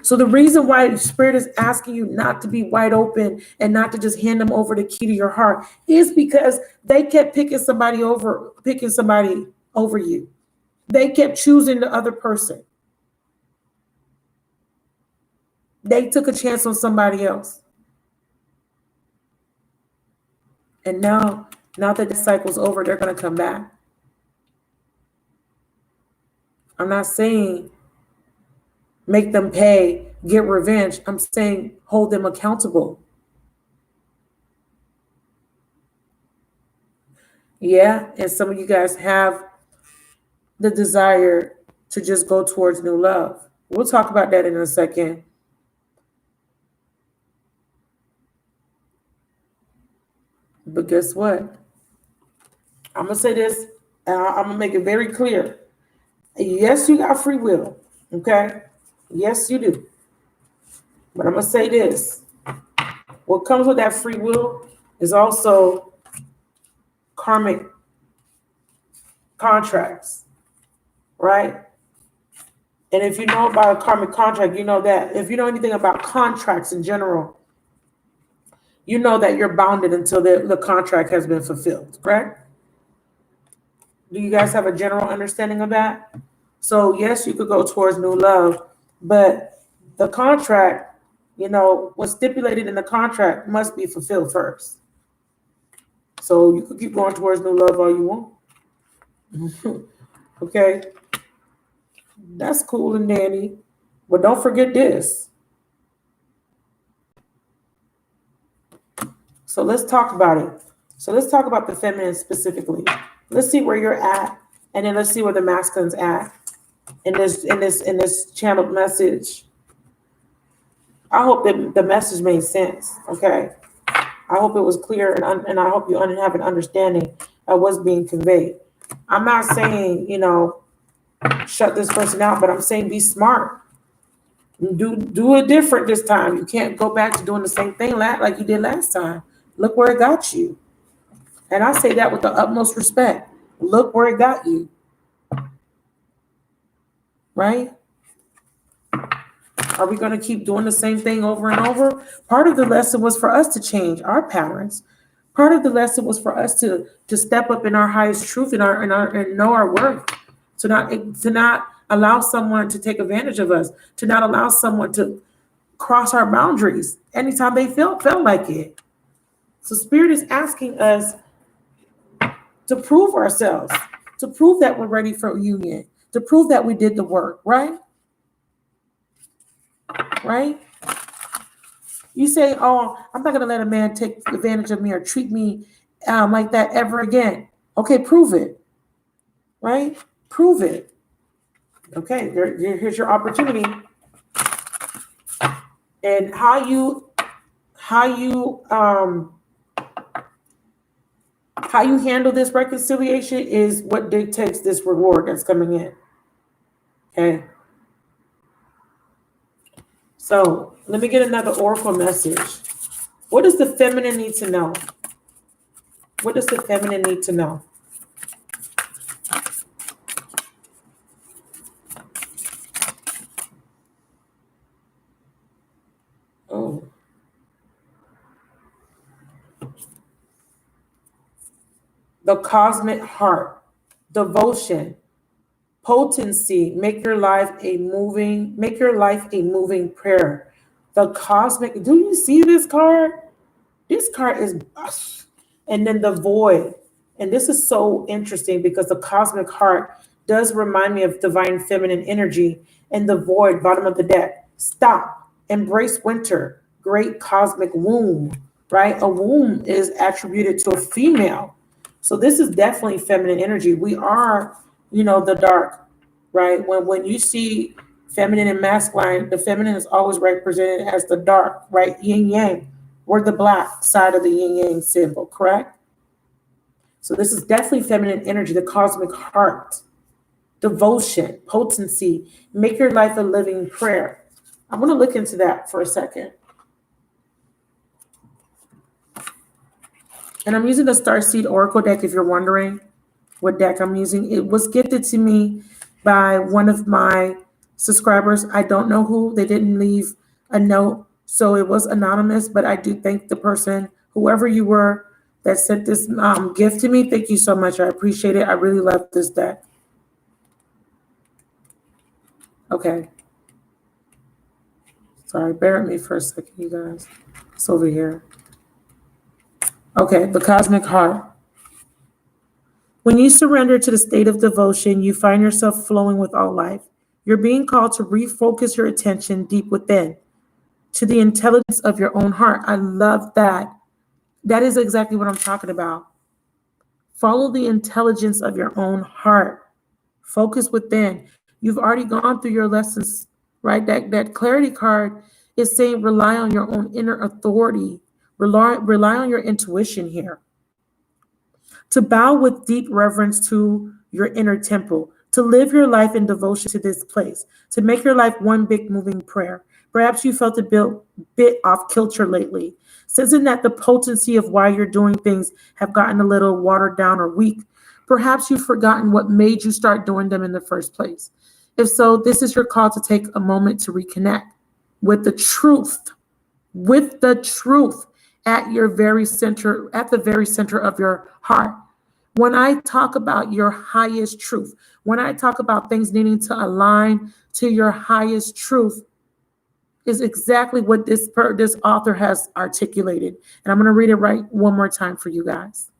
A: So the reason why Spirit is asking you not to be wide open and not to just hand them over the key to your heart is because they kept picking somebody over you. They kept choosing the other person. They took a chance on somebody else. And now that the cycle's over, they're going to come back. I'm not saying make them pay, get revenge. I'm saying hold them accountable. Yeah, and some of you guys have the desire to just go towards new love. We'll talk about that in a second. But guess what? I'm going to say this, and I'm going to make it very clear. Yes, you got free will, okay? Yes, you do. But I'm going to say this. What comes with that free will is also karmic contracts, right? And if you know about a karmic contract, you know that. If you know anything about contracts in general, you know that you're bounded until the contract has been fulfilled, correct? Do you guys have a general understanding of that? So yes, you could go towards new love, but the contract, what's stipulated in the contract must be fulfilled first. So you could keep going towards new love all you want. Okay? That's cool and dandy. But don't forget this. So let's talk about it. So let's talk about the feminine specifically. Let's see where you're at, and then let's see where the masculine's at in this channeled message. I hope that the message made sense. Okay. I hope it was clear, and I hope you have an understanding of what's being conveyed. I'm not saying, shut this person out, but I'm saying be smart. Do it different this time. You can't go back to doing the same thing like you did last time. Look where it got you. And I say that with the utmost respect. Look where it got you. Right? Are we going to keep doing the same thing over and over? Part of the lesson was for us to change our patterns. Part of the lesson was for us to step up in our highest truth and know our worth. To not allow someone to take advantage of us. To not allow someone to cross our boundaries anytime they felt like it. So Spirit is asking us to prove ourselves, to prove that we're ready for union, to prove that we did the work, right? Right? You say, oh, I'm not going to let a man take advantage of me or treat me like that ever again. Okay, prove it. Right? Prove it. Okay, here's your opportunity. And how you handle this reconciliation is what dictates this reward that's coming in. Okay. So let me get another oracle message. What does the feminine need to know? What does the feminine need to know? Oh. The cosmic heart, devotion, potency, make your life a moving prayer. The cosmic, do you see this card? This card is, and then the void. And this is so interesting because the cosmic heart does remind me of divine feminine energy. And the void, bottom of the deck, stop, embrace winter, great cosmic womb, right? A womb is attributed to a female. So this is definitely feminine energy. We are, the dark, right? When you see feminine and masculine, the feminine is always represented as the dark, right? Yin yang. We're the black side of the yin yang symbol, correct? So this is definitely feminine energy, the cosmic heart, devotion, potency, make your life a living prayer. I'm going to look into that for a second. And I'm using the Starseed Oracle deck if you're wondering what deck I'm using. It was gifted to me by one of my subscribers. I don't know who. They didn't leave a note, so it was anonymous, but I do thank the person, whoever you were, that sent this gift to me. Thank you so much. I appreciate it. I really love this deck. Okay. Sorry, bear with me for a second, you guys. It's over here. Okay, the cosmic heart. When you surrender to the state of devotion, you find yourself flowing with all life. You're being called to refocus your attention deep within, to the intelligence of your own heart. I love that. That is exactly what I'm talking about. Follow the intelligence of your own heart. Focus within. You've already gone through your lessons, right? That clarity card is saying rely on your own inner authority. Rely on your intuition here. To bow with deep reverence to your inner temple, to live your life in devotion to this place, to make your life one big moving prayer. Perhaps you felt bit off kilter lately, sensing that the potency of why you're doing things have gotten a little watered down or weak. Perhaps you've forgotten what made you start doing them in the first place. If so, this is your call to take a moment to reconnect with the truth, at your very center, at the very center of your heart. When I talk about your highest truth, when I talk about things needing to align to your highest truth, is exactly what this author has articulated. And I'm going to read it right one more time for you guys.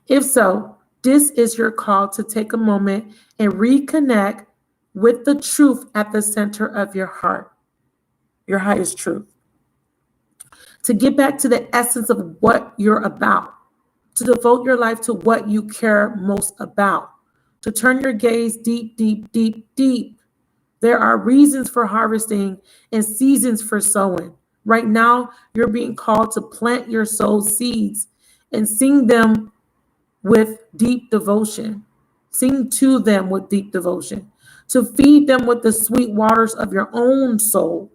A: If so, this is your call to take a moment and reconnect with the truth at the center of your heart, your highest truth. To get back to the essence of what you're about, to devote your life to what you care most about, to turn your gaze deep, deep, deep, deep. There are reasons for harvesting and seasons for sowing. Right now, you're being called to plant your soul seeds and sing them with deep devotion. Sing to them with deep devotion. To feed them with the sweet waters of your own soul.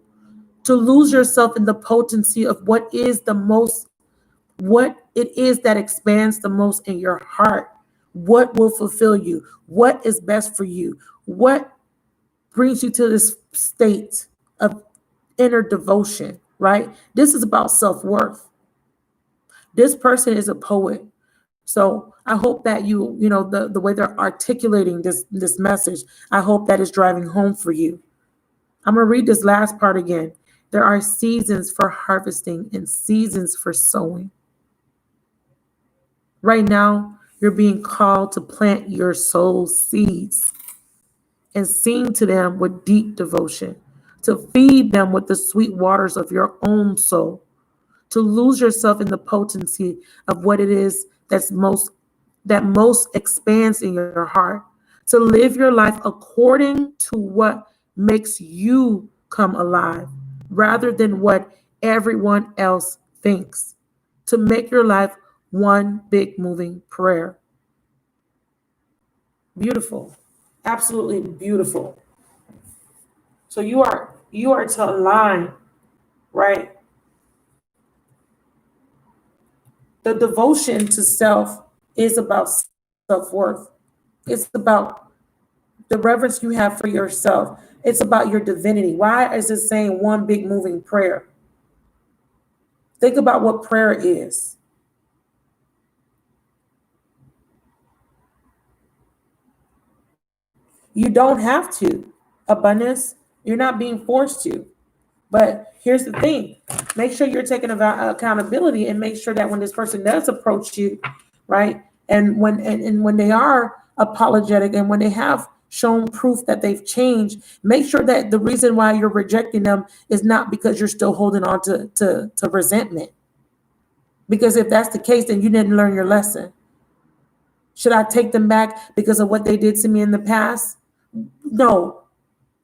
A: To lose yourself in the potency of what it is that expands the most in your heart. What will fulfill you? What is best for you? What brings you to this state of inner devotion, right? This is about self-worth. This person is a poet. So I hope that the way they're articulating this message, I hope that is driving home for you. I'm going to read this last part again. There are seasons for harvesting and seasons for sowing. Right now, you're being called to plant your soul seeds and sing to them with deep devotion, to feed them with the sweet waters of your own soul, to lose yourself in the potency of what it is that most expands in your heart, to live your life according to what makes you come alive, rather than what everyone else thinks, to make your life one big moving prayer. Beautiful. Absolutely beautiful. So you are to align, right? The devotion to self is about self-worth. It's about the reverence you have for yourself. It's about your divinity. Why is it saying one big moving prayer? Think about what prayer is. You don't have to. Abundance, you're not being forced to. But here's the thing. Make sure you're taking accountability and make sure that when this person does approach you, right? And when they are apologetic and when they have shown proof that they've changed, make sure that the reason why you're rejecting them is not because you're still holding on to resentment. Because if that's the case, then you didn't learn your lesson. Should I take them back because of what they did to me in the past? No,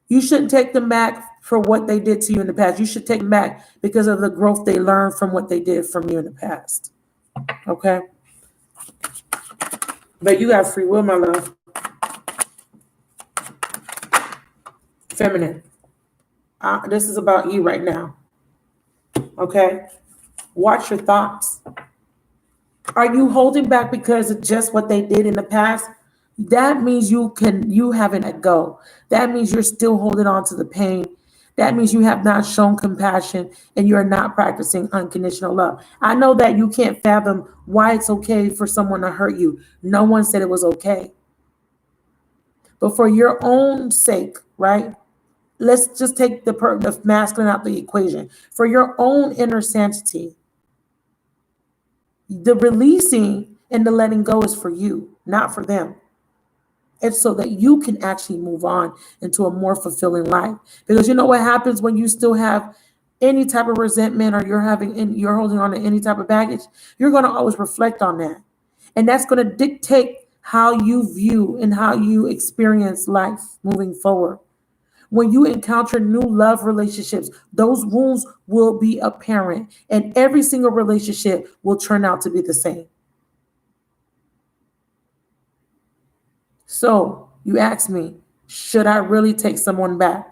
A: you shouldn't take them back for what they did to you in the past. You should take them back because of the growth they learned from what they did from you in the past. Okay? But you got free will, my love. Feminine. This is about you right now. Okay? Watch your thoughts. Are you holding back because of just what they did in the past? That means you haven't let go. That means you're still holding on to the pain. That means you have not shown compassion and you're not practicing unconditional love. I know that you can't fathom why it's okay for someone to hurt you. No one said it was okay. But for your own sake, right? Let's just take the masculine out the equation. For your own inner sanctity, the releasing and the letting go is for you, not for them. It's so that you can actually move on into a more fulfilling life. Because you know what happens when you still have any type of resentment, or you're holding on to any type of baggage? You're going to always reflect on that. And that's going to dictate how you view and how you experience life moving forward. When you encounter new love relationships, those wounds will be apparent, and every single relationship will turn out to be the same. So you ask me, should I really take someone back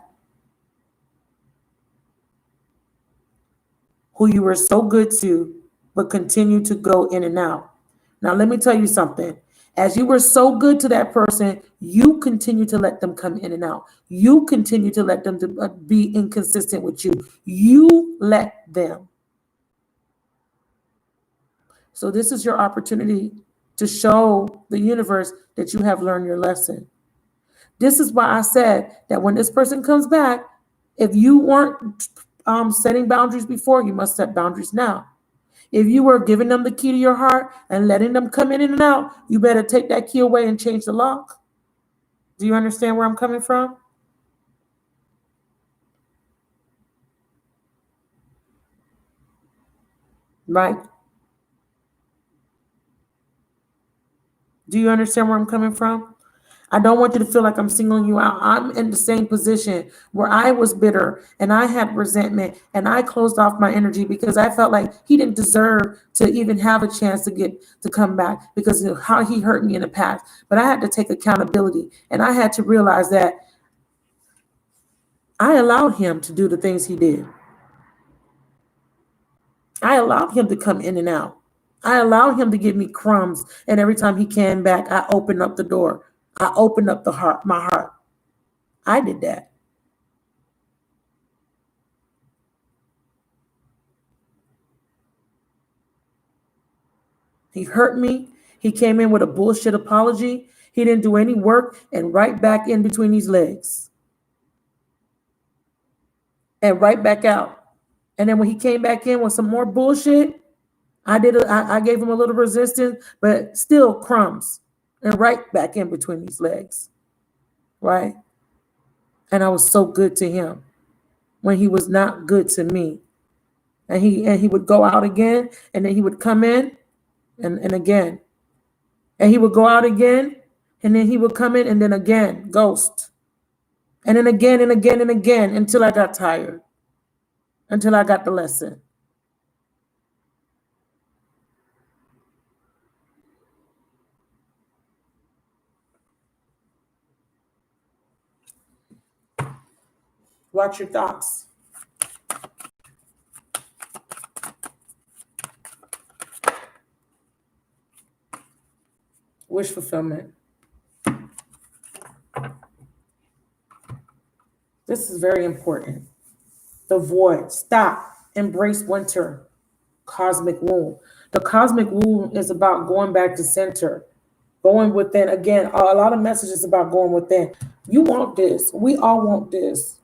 A: who you were so good to, but continue to go in and out? Now, let me tell you something. As you were so good to that person, you continue to let them come in and out. You continue to let them be inconsistent with you. You let them. So this is your opportunity to show the universe that you have learned your lesson. This is why I said that when this person comes back, if you weren't setting boundaries before, you must set boundaries now. If you were giving them the key to your heart and letting them come in and out, you better take that key away and change the lock. Do you understand where I'm coming from? Right? Do you understand where I'm coming from? I don't want you to feel like I'm singling you out. I'm in the same position where I was bitter and I had resentment and I closed off my energy because I felt like he didn't deserve to even have a chance to come back because of how he hurt me in the past. But I had to take accountability, and I had to realize that I allowed him to do the things he did. I allowed him to come in and out. I allowed him to give me crumbs, and every time he came back, I opened up the door. I opened up my heart. I did that. He hurt me. He came in with a bullshit apology. He didn't do any work, and right back in between these legs. And right back out. And then when he came back in with some more bullshit, I gave him a little resistance, but still crumbs. And right back in between these legs. Right? And I was so good to him when he was not good to me. And he would go out again, and then he would come in and again. And he would go out again, and then he would come in, and then again, ghost. And then again and again and again until I got tired, until I got the lesson. Watch your thoughts. Wish fulfillment. This is very important. The void. Stop. Embrace winter. Cosmic womb. The cosmic womb is about going back to center. Going within. Again, a lot of messages about going within. You want this. We all want this.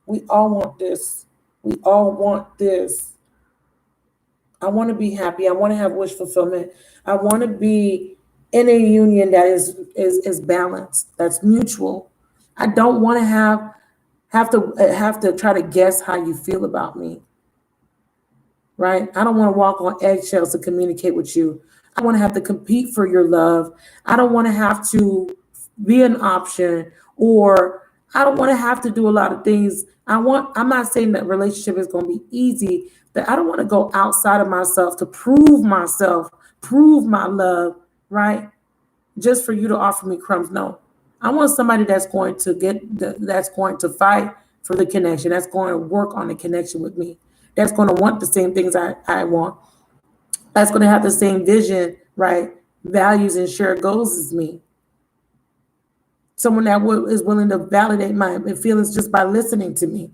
A: We all want this. We all want this. I want to be happy. I want to have wish fulfillment. I want to be in a union that is balanced, that's mutual. I don't want to have to try to guess how you feel about me. Right? I don't want to walk on eggshells to communicate with you. I want to have to compete for your love. I don't want to have to be an option, or I don't want to have to do a lot of things. I'm not saying that relationship is going to be easy, but I don't want to go outside of myself to prove myself, prove my love, right? Just for you to offer me crumbs. No, I want somebody that's going to fight for the connection. That's going to work on the connection with me. That's going to want the same things I want. That's going to have the same vision, right? Values and shared goals as me. Someone that is willing to validate my feelings just by listening to me.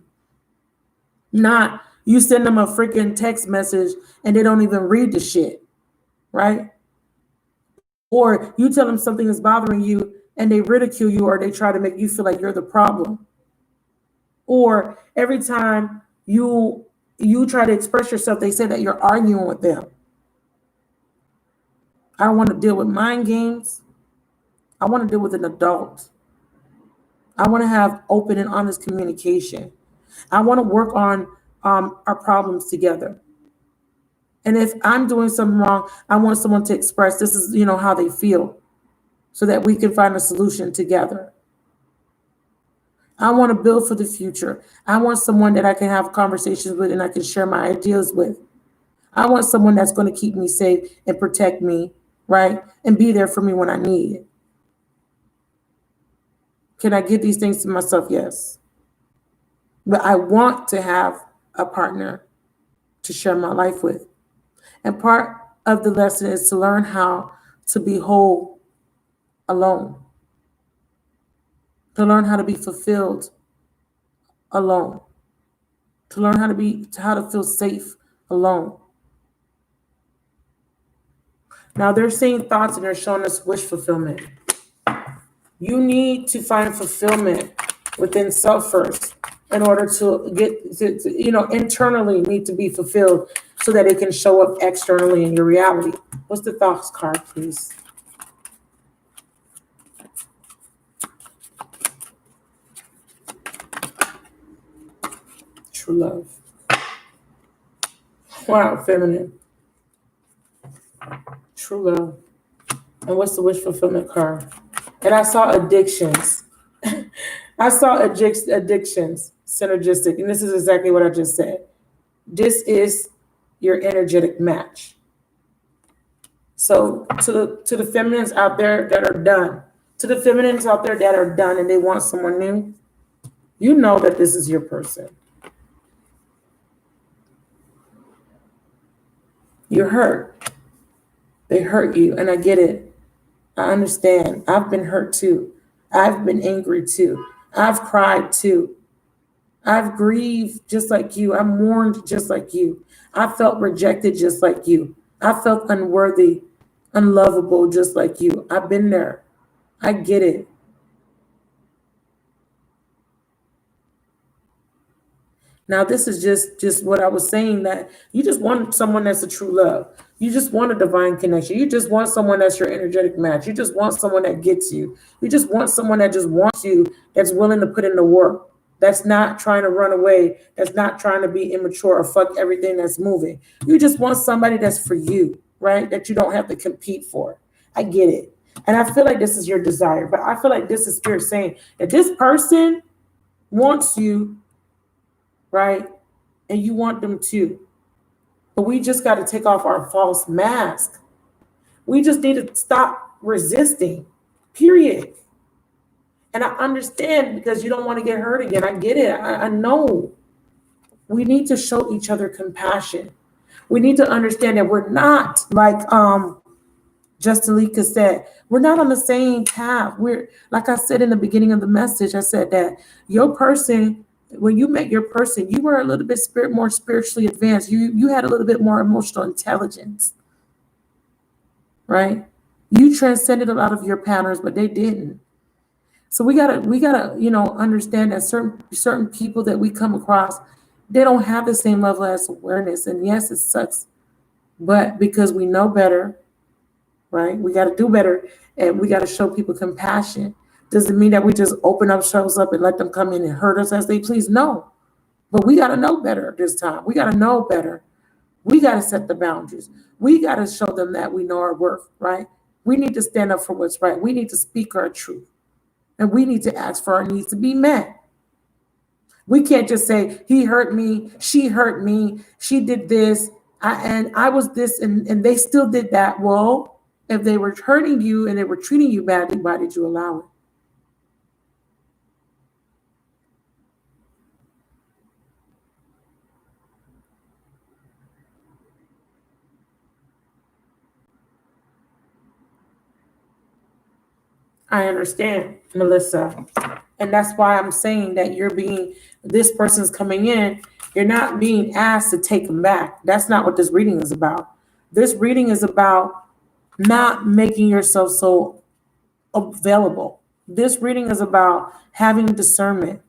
A: Not you send them a freaking text message and they don't even read the shit, right? Or you tell them something is bothering you and they ridicule you, or they try to make you feel like you're the problem. Or every time you try to express yourself, they say that you're arguing with them. I don't want to deal with mind games. I want to deal with an adult. I want to have open and honest communication. I want to work on our problems together. And if I'm doing something wrong, I want someone to express this is, how they feel, so that we can find a solution together. I want to build for the future. I want someone that I can have conversations with and I can share my ideas with. I want someone that's going to keep me safe and protect me, right? And be there for me when I need it. Can I give these things to myself? Yes. But I want to have a partner to share my life with. And part of the lesson is to learn how to be whole alone, to learn how to be fulfilled alone, to learn how to feel safe alone. Now they're saying thoughts and they're showing us wish fulfillment. You need to find fulfillment within self first in order to get to internally need to be fulfilled so that it can show up externally in your reality. What's the thoughts card, please? True love. Wow, feminine. True love. And what's the wish fulfillment card? And I saw addictions. I saw addictions, synergistic. And this is exactly what I just said. This is your energetic match. So to the feminines out there that are done, and they want someone new, you know that this is your person. You're hurt. They hurt you, and I get it. I understand. I've been hurt too. I've been angry too. I've cried too. I've grieved just like you. I mourned just like you. I felt rejected just like you. I felt unworthy, unlovable just like you. I've been there. I get it. Now, this is just what I was saying, that you just want someone that's a true love. You just want a divine connection. You just want someone that's your energetic match. You just want someone that gets you. You just want someone that just wants you, that's willing to put in the work, that's not trying to run away, that's not trying to be immature or fuck everything that's moving. You just want somebody that's for you, right? That you don't have to compete for. I get it. And I feel like this is your desire, but I feel like this is Spirit saying that this person wants you, right? And you want them too. But we just got to take off our false mask. We just need to stop resisting, period. And I understand, because you don't want to get hurt again. I get it. I know. We need to show each other compassion. We need to understand that we're not, like Justalika said, we're not on the same path. We're, like I said in the beginning of the message, I said that your person, when you met your person, you were a little bit more spiritually advanced. You had a little bit more emotional intelligence, right? You transcended a lot of your patterns, but they didn't. So we gotta, understand that certain people that we come across, they don't have the same level as awareness. And yes, it sucks, but because we know better, right? We got to do better, and we got to show people compassion. Does it mean that we just open ourselves up and let them come in and hurt us as they please? No. But we got to know better this time. We got to know better. We got to set the boundaries. We got to show them that we know our worth, right? We need to stand up for what's right. We need to speak our truth. And we need to ask for our needs to be met. We can't just say, he hurt me, she did this, and I was this, and they still did that. Well, if they were hurting you and they were treating you badly, why did you allow it? I understand, Melissa. And that's why I'm saying that this person's coming in, you're not being asked to take them back. That's not what this reading is about. This reading is about not making yourself so available. This reading is about having discernment.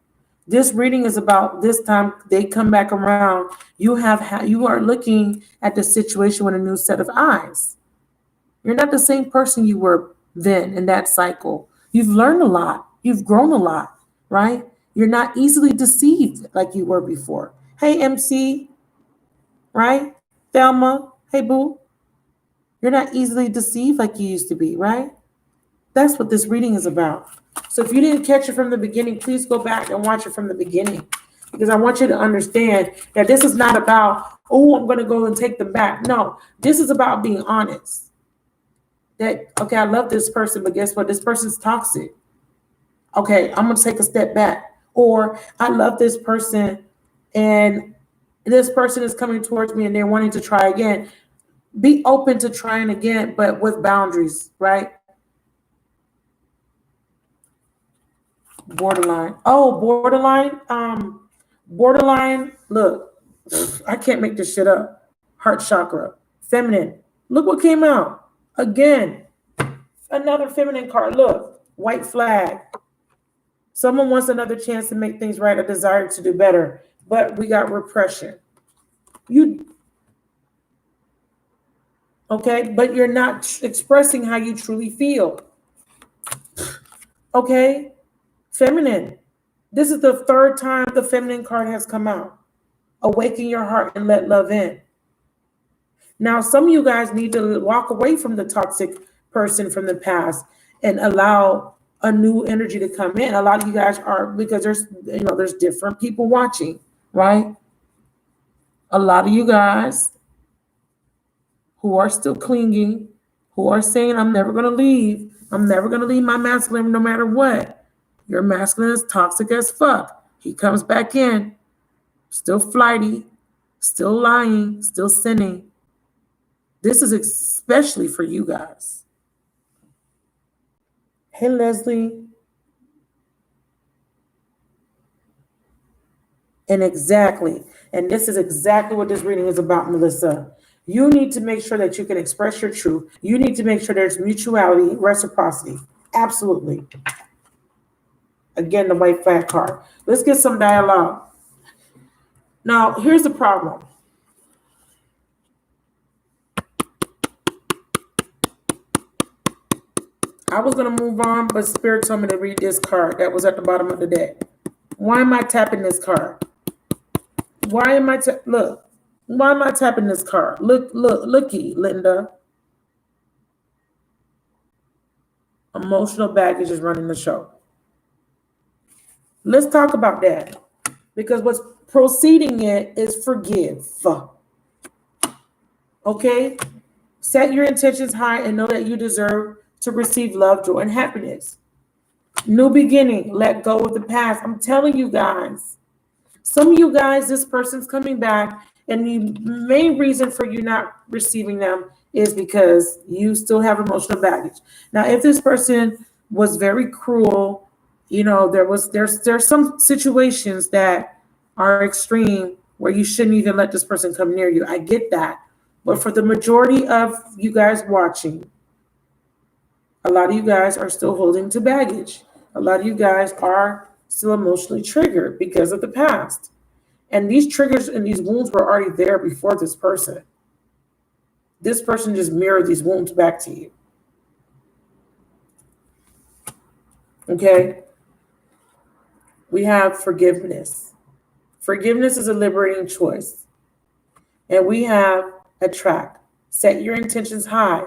A: This reading is about this time they come back around. You are looking at the situation with a new set of eyes. You're not the same person you were then in that cycle. You've learned a lot. You've grown a lot, right? You're not easily deceived like you were before. Hey, MC, right? Thelma, hey, boo. You're not easily deceived like you used to be, right? That's what this reading is about. So if you didn't catch it from the beginning, please go back and watch it from the beginning, because I want you to understand that this is not about, oh, I'm going to go and take them back. No, this is about being honest. That, okay, I love this person, but guess what? This person's toxic. Okay, I'm going to take a step back. Or I love this person and this person is coming towards me and they're wanting to try again. Be open to trying again, but with boundaries, right? Borderline. Oh, borderline. Borderline. Look, I can't make this shit up. Heart chakra. Feminine. Look what came out. Again, another feminine card. Look, white flag. Someone wants another chance to make things right, a desire to do better, but we got repression. Okay, but you're not expressing how you truly feel. Okay, feminine. This is the third time the feminine card has come out. Awaken your heart and let love in. Now, some of you guys need to walk away from the toxic person from the past and allow a new energy to come in. A lot of you guys are, because there's different people watching, right? A lot of you guys who are still clinging, who are saying, I'm never going to leave. I'm never going to leave my masculine no matter what. Your masculine is toxic as fuck. He comes back in, still flighty, still lying, still sinning. This is especially for you guys. Hey, Leslie. And this is exactly what this reading is about, Melissa. You need to make sure that you can express your truth. You need to make sure there's mutuality, reciprocity. Absolutely. Again, the white flag card. Let's get some dialogue. Now, here's the problem. I was going to move on, but Spirit told me to read this card that was at the bottom of the deck. Why am I tapping this card? Why am I tapping this card? Looky, Linda. Emotional baggage is running the show. Let's talk about that, because what's preceding it is forgive. Okay? Set your intentions high and know that you deserve to receive love, joy, and happiness. New beginning. Let go of the past. I'm telling you guys. Some of you guys, this person's coming back, and the main reason for you not receiving them is because you still have emotional baggage. Now, if this person was very cruel, there's some situations that are extreme where you shouldn't even let this person come near you. I get that. But for the majority of you guys watching, a lot of you guys are still holding to baggage. A lot of you guys are still emotionally triggered because of the past. And these triggers and these wounds were already there before this person. This person just mirrored these wounds back to you. Okay? We have forgiveness. Forgiveness is a liberating choice. And we have attract. Set your intentions high.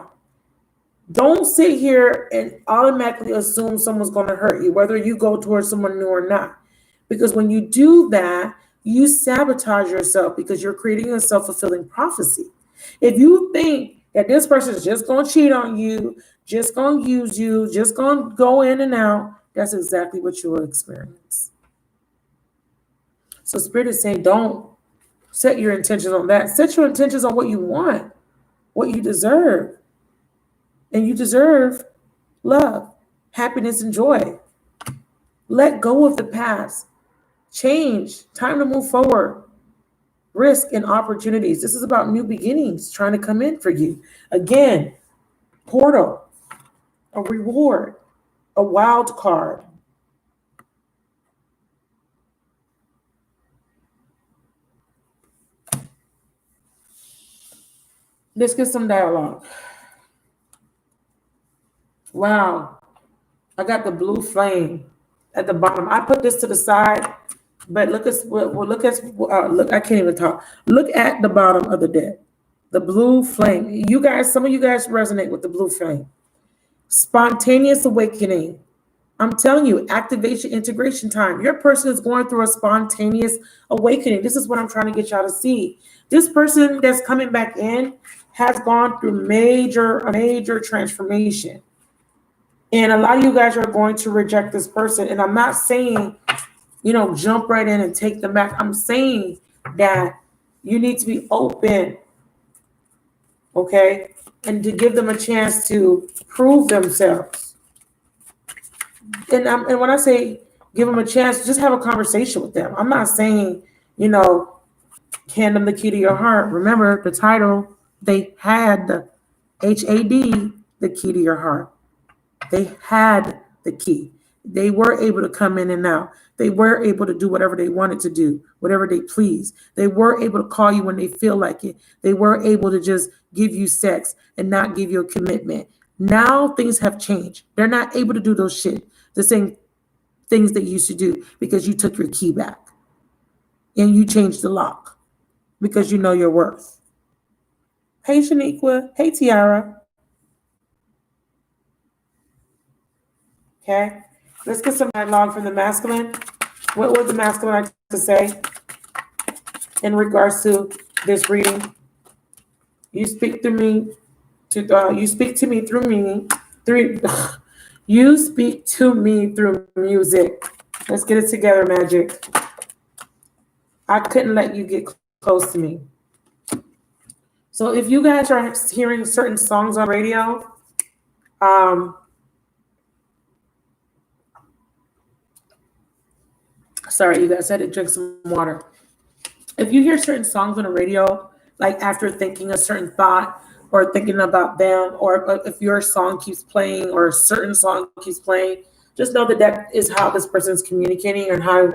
A: Don't sit here and automatically assume someone's going to hurt you, whether you go towards someone new or not. Because when you do that, you sabotage yourself, because you're creating a self-fulfilling prophecy. If you think that this person is just going to cheat on you, just going to use you, just going to go in and out, that's exactly what you will experience. So Spirit is saying, don't set your intentions on that. Set your intentions on what you want, what you deserve. And you deserve love, happiness, and joy. Let go of the past. Change. Time to move forward. Risk and opportunities. This is about new beginnings trying to come in for you. Again, portal, a reward, a wild card. Let's get some dialogue. Wow. I got the blue flame at the bottom. I put this to the side, but look I can't even talk. Look at the bottom of the deck. The blue flame. You guys, some of you guys resonate with the blue flame. Spontaneous awakening. I'm telling you, activation, integration time. Your person is going through a spontaneous awakening. This is what I'm trying to get y'all to see. This person that's coming back in has gone through major transformation. And a lot of you guys are going to reject this person. And I'm not saying, jump right in and take them back. I'm saying that you need to be open, okay? And to give them a chance to prove themselves. And when I say give them a chance, just have a conversation with them. I'm not saying, hand them the key to your heart. Remember the title, they had the HAD, the key to your heart. They had the key. They were able to come in and out. They were able to do whatever they wanted to do, whatever they please. They were able to call you when they feel like it. They were able to just give you sex and not give you a commitment. Now things have changed. They're not able to do the same things they used to do because you took your key back and you changed the lock because you know your worth. Hey, Shaniqua. Hey, Tiara. Okay, let's get some dialogue from the masculine. What would the masculine like to say in regards to this reading? You speak to me you speak to me through you speak to me through music. Let's get it together, magic. I couldn't let you get close to me. So if you guys are hearing certain songs on radio, sorry, you guys, I had to drink some water. If you hear certain songs on the radio, like after thinking a certain thought or thinking about them, or if your song keeps playing or a certain song keeps playing, just know that is how this person's communicating and how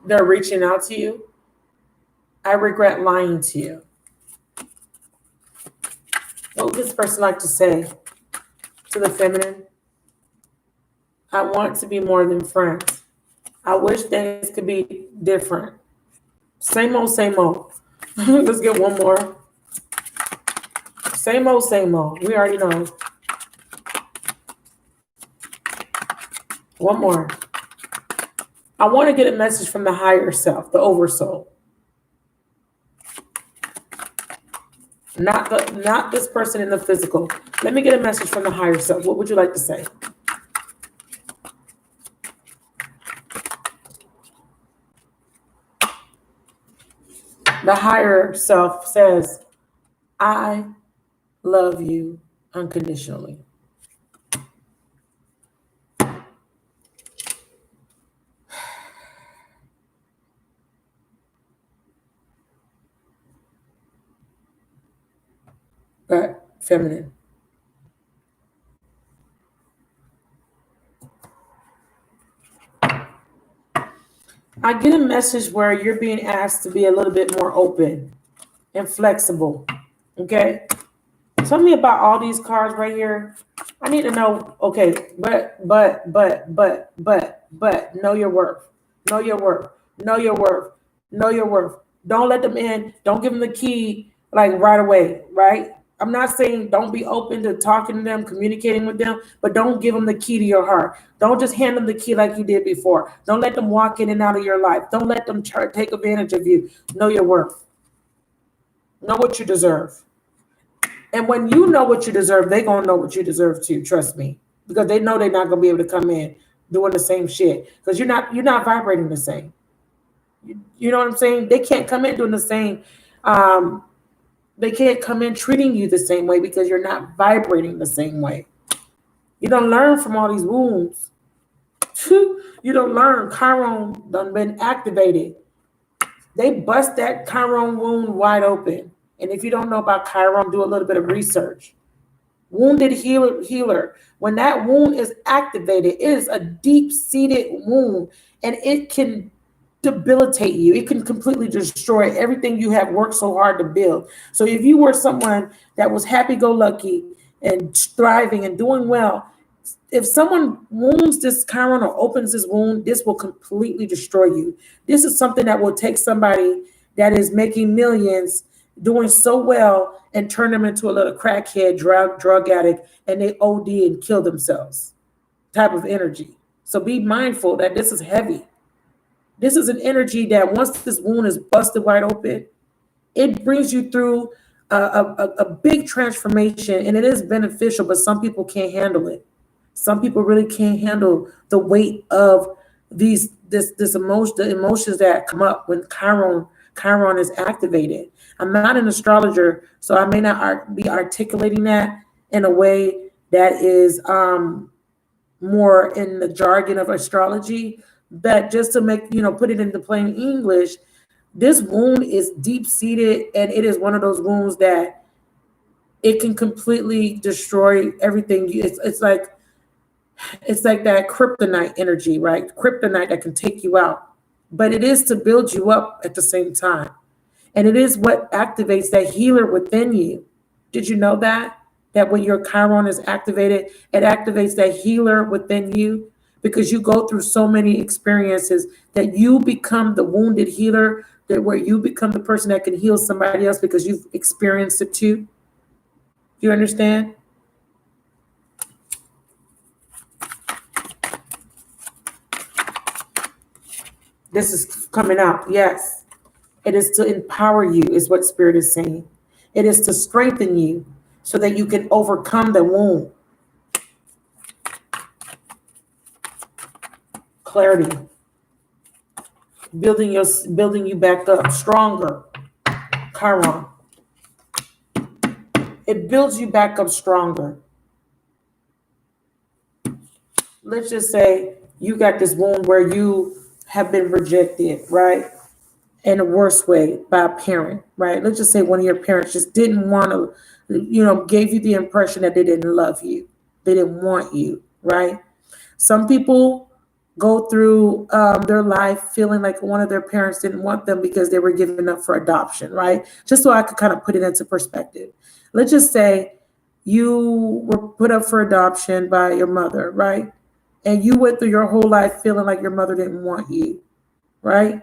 A: they're reaching out to you. I regret lying to you. What would this person like to say to the feminine? I want to be more than friends. I wish things could be different. Same old, same old. Let's get one more. Same old, same old. We already know. One more. I want to get a message from the higher self, the oversoul. Not this person in the physical. Let me get a message from the higher self. What would you like to say? The higher self says, I love you unconditionally. But feminine. I get a message where you're being asked to be a little bit more open and flexible. Okay? Tell me about all these cards right here. I need to know, okay, but, know your worth. Know your worth. Know your worth. Know your worth. Don't let them in. Don't give them the key like right away, right? I'm not saying don't be open to talking to them, communicating with them, but don't give them the key to your heart. Don't just hand them the key like you did before. Don't let them walk in and out of your life. Don't let them take advantage of you. Know your worth. Know what you deserve. And when you know what you deserve, they're going to know what you deserve too, trust me. Because they know they're not going to be able to come in doing the same shit. Because you're not vibrating the same. You know what I'm saying? They can't come in doing the same. They can't come in treating you the same way because you're not vibrating the same way. You don't learn from all these wounds. You don't learn. Chiron done been activated. They bust that Chiron wound wide open. And if you don't know about Chiron, do a little bit of research. Wounded healer. When that wound is activated, it is a deep-seated wound, and it can debilitate you. It can completely destroy everything you have worked so hard to build. So if you were someone that was happy-go-lucky and thriving and doing well, if someone wounds this Chiron or opens this wound, this will completely destroy you. This is something that will take somebody that is making millions, doing so well, and turn them into a little crackhead, drug addict, and they OD and kill themselves type of energy. So be mindful that this is heavy. This is an energy that once this wound is busted wide open, it brings you through a big transformation, and it is beneficial, but some people can't handle it. Some people really can't handle the weight of this emotion, the emotions that come up when Chiron is activated. I'm not an astrologer, so I may not be articulating that in a way that is more in the jargon of astrology, but just to make, put it into plain English, this wound is deep seated, and it is one of those wounds that it can completely destroy everything. It's like that kryptonite energy, right? Kryptonite that can take you out, but it is to build you up at the same time. And it is what activates that healer within you. Did you know that? That when your Chiron is activated, it activates that healer within you, because you go through so many experiences that you become the wounded healer, that where you become the person that can heal somebody else because you've experienced it too. You understand? This is coming out. Yes. It is to empower you, is what Spirit is saying. It is to strengthen you so that you can overcome the wound. Clarity. Building you back up stronger. Chiron. It builds you back up stronger. Let's just say you got this wound where you have been rejected, right? In a worse way by a parent, right? Let's just say one of your parents just didn't want to, gave you the impression that they didn't love you. They didn't want you, right? Some people go through their life feeling like one of their parents didn't want them because they were given up for adoption, right? Just so I could kind of put it into perspective. Let's just say you were put up for adoption by your mother, right? And you went through your whole life feeling like your mother didn't want you, right?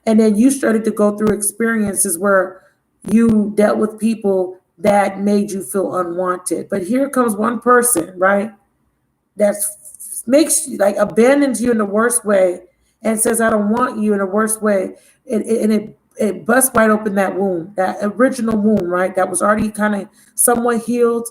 A: And then you started to go through experiences where you dealt with people that made you feel unwanted. But here comes one person, right? That makes you, like, abandons you in the worst way and says, I don't want you, in the worst way. And it busts wide open that wound, that original wound, right? That was already kind of somewhat healed,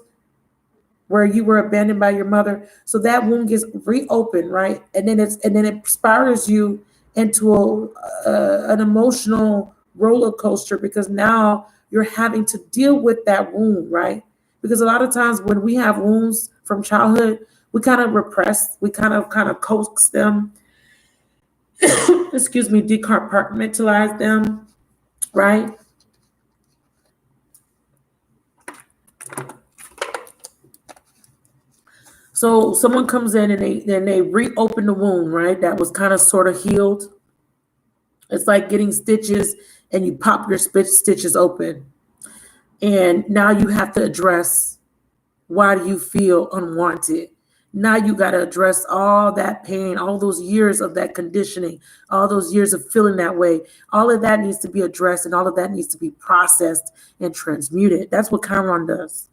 A: where you were abandoned by your mother. So that wound gets reopened, right? And then it spirals you into an emotional roller coaster, because now you're having to deal with that wound, right? Because a lot of times when we have wounds from childhood, we kind of repress, we kind of coax them, excuse me, decompartmentalize them, right? So someone comes in and they reopen the wound, right? That was kind of sort of healed. It's like getting stitches and you pop your stitches open. And now you have to address, why do you feel unwanted? Now you got to address all that pain, all those years of that conditioning, all those years of feeling that way. All of that needs to be addressed, and all of that needs to be processed and transmuted. That's what Chiron does.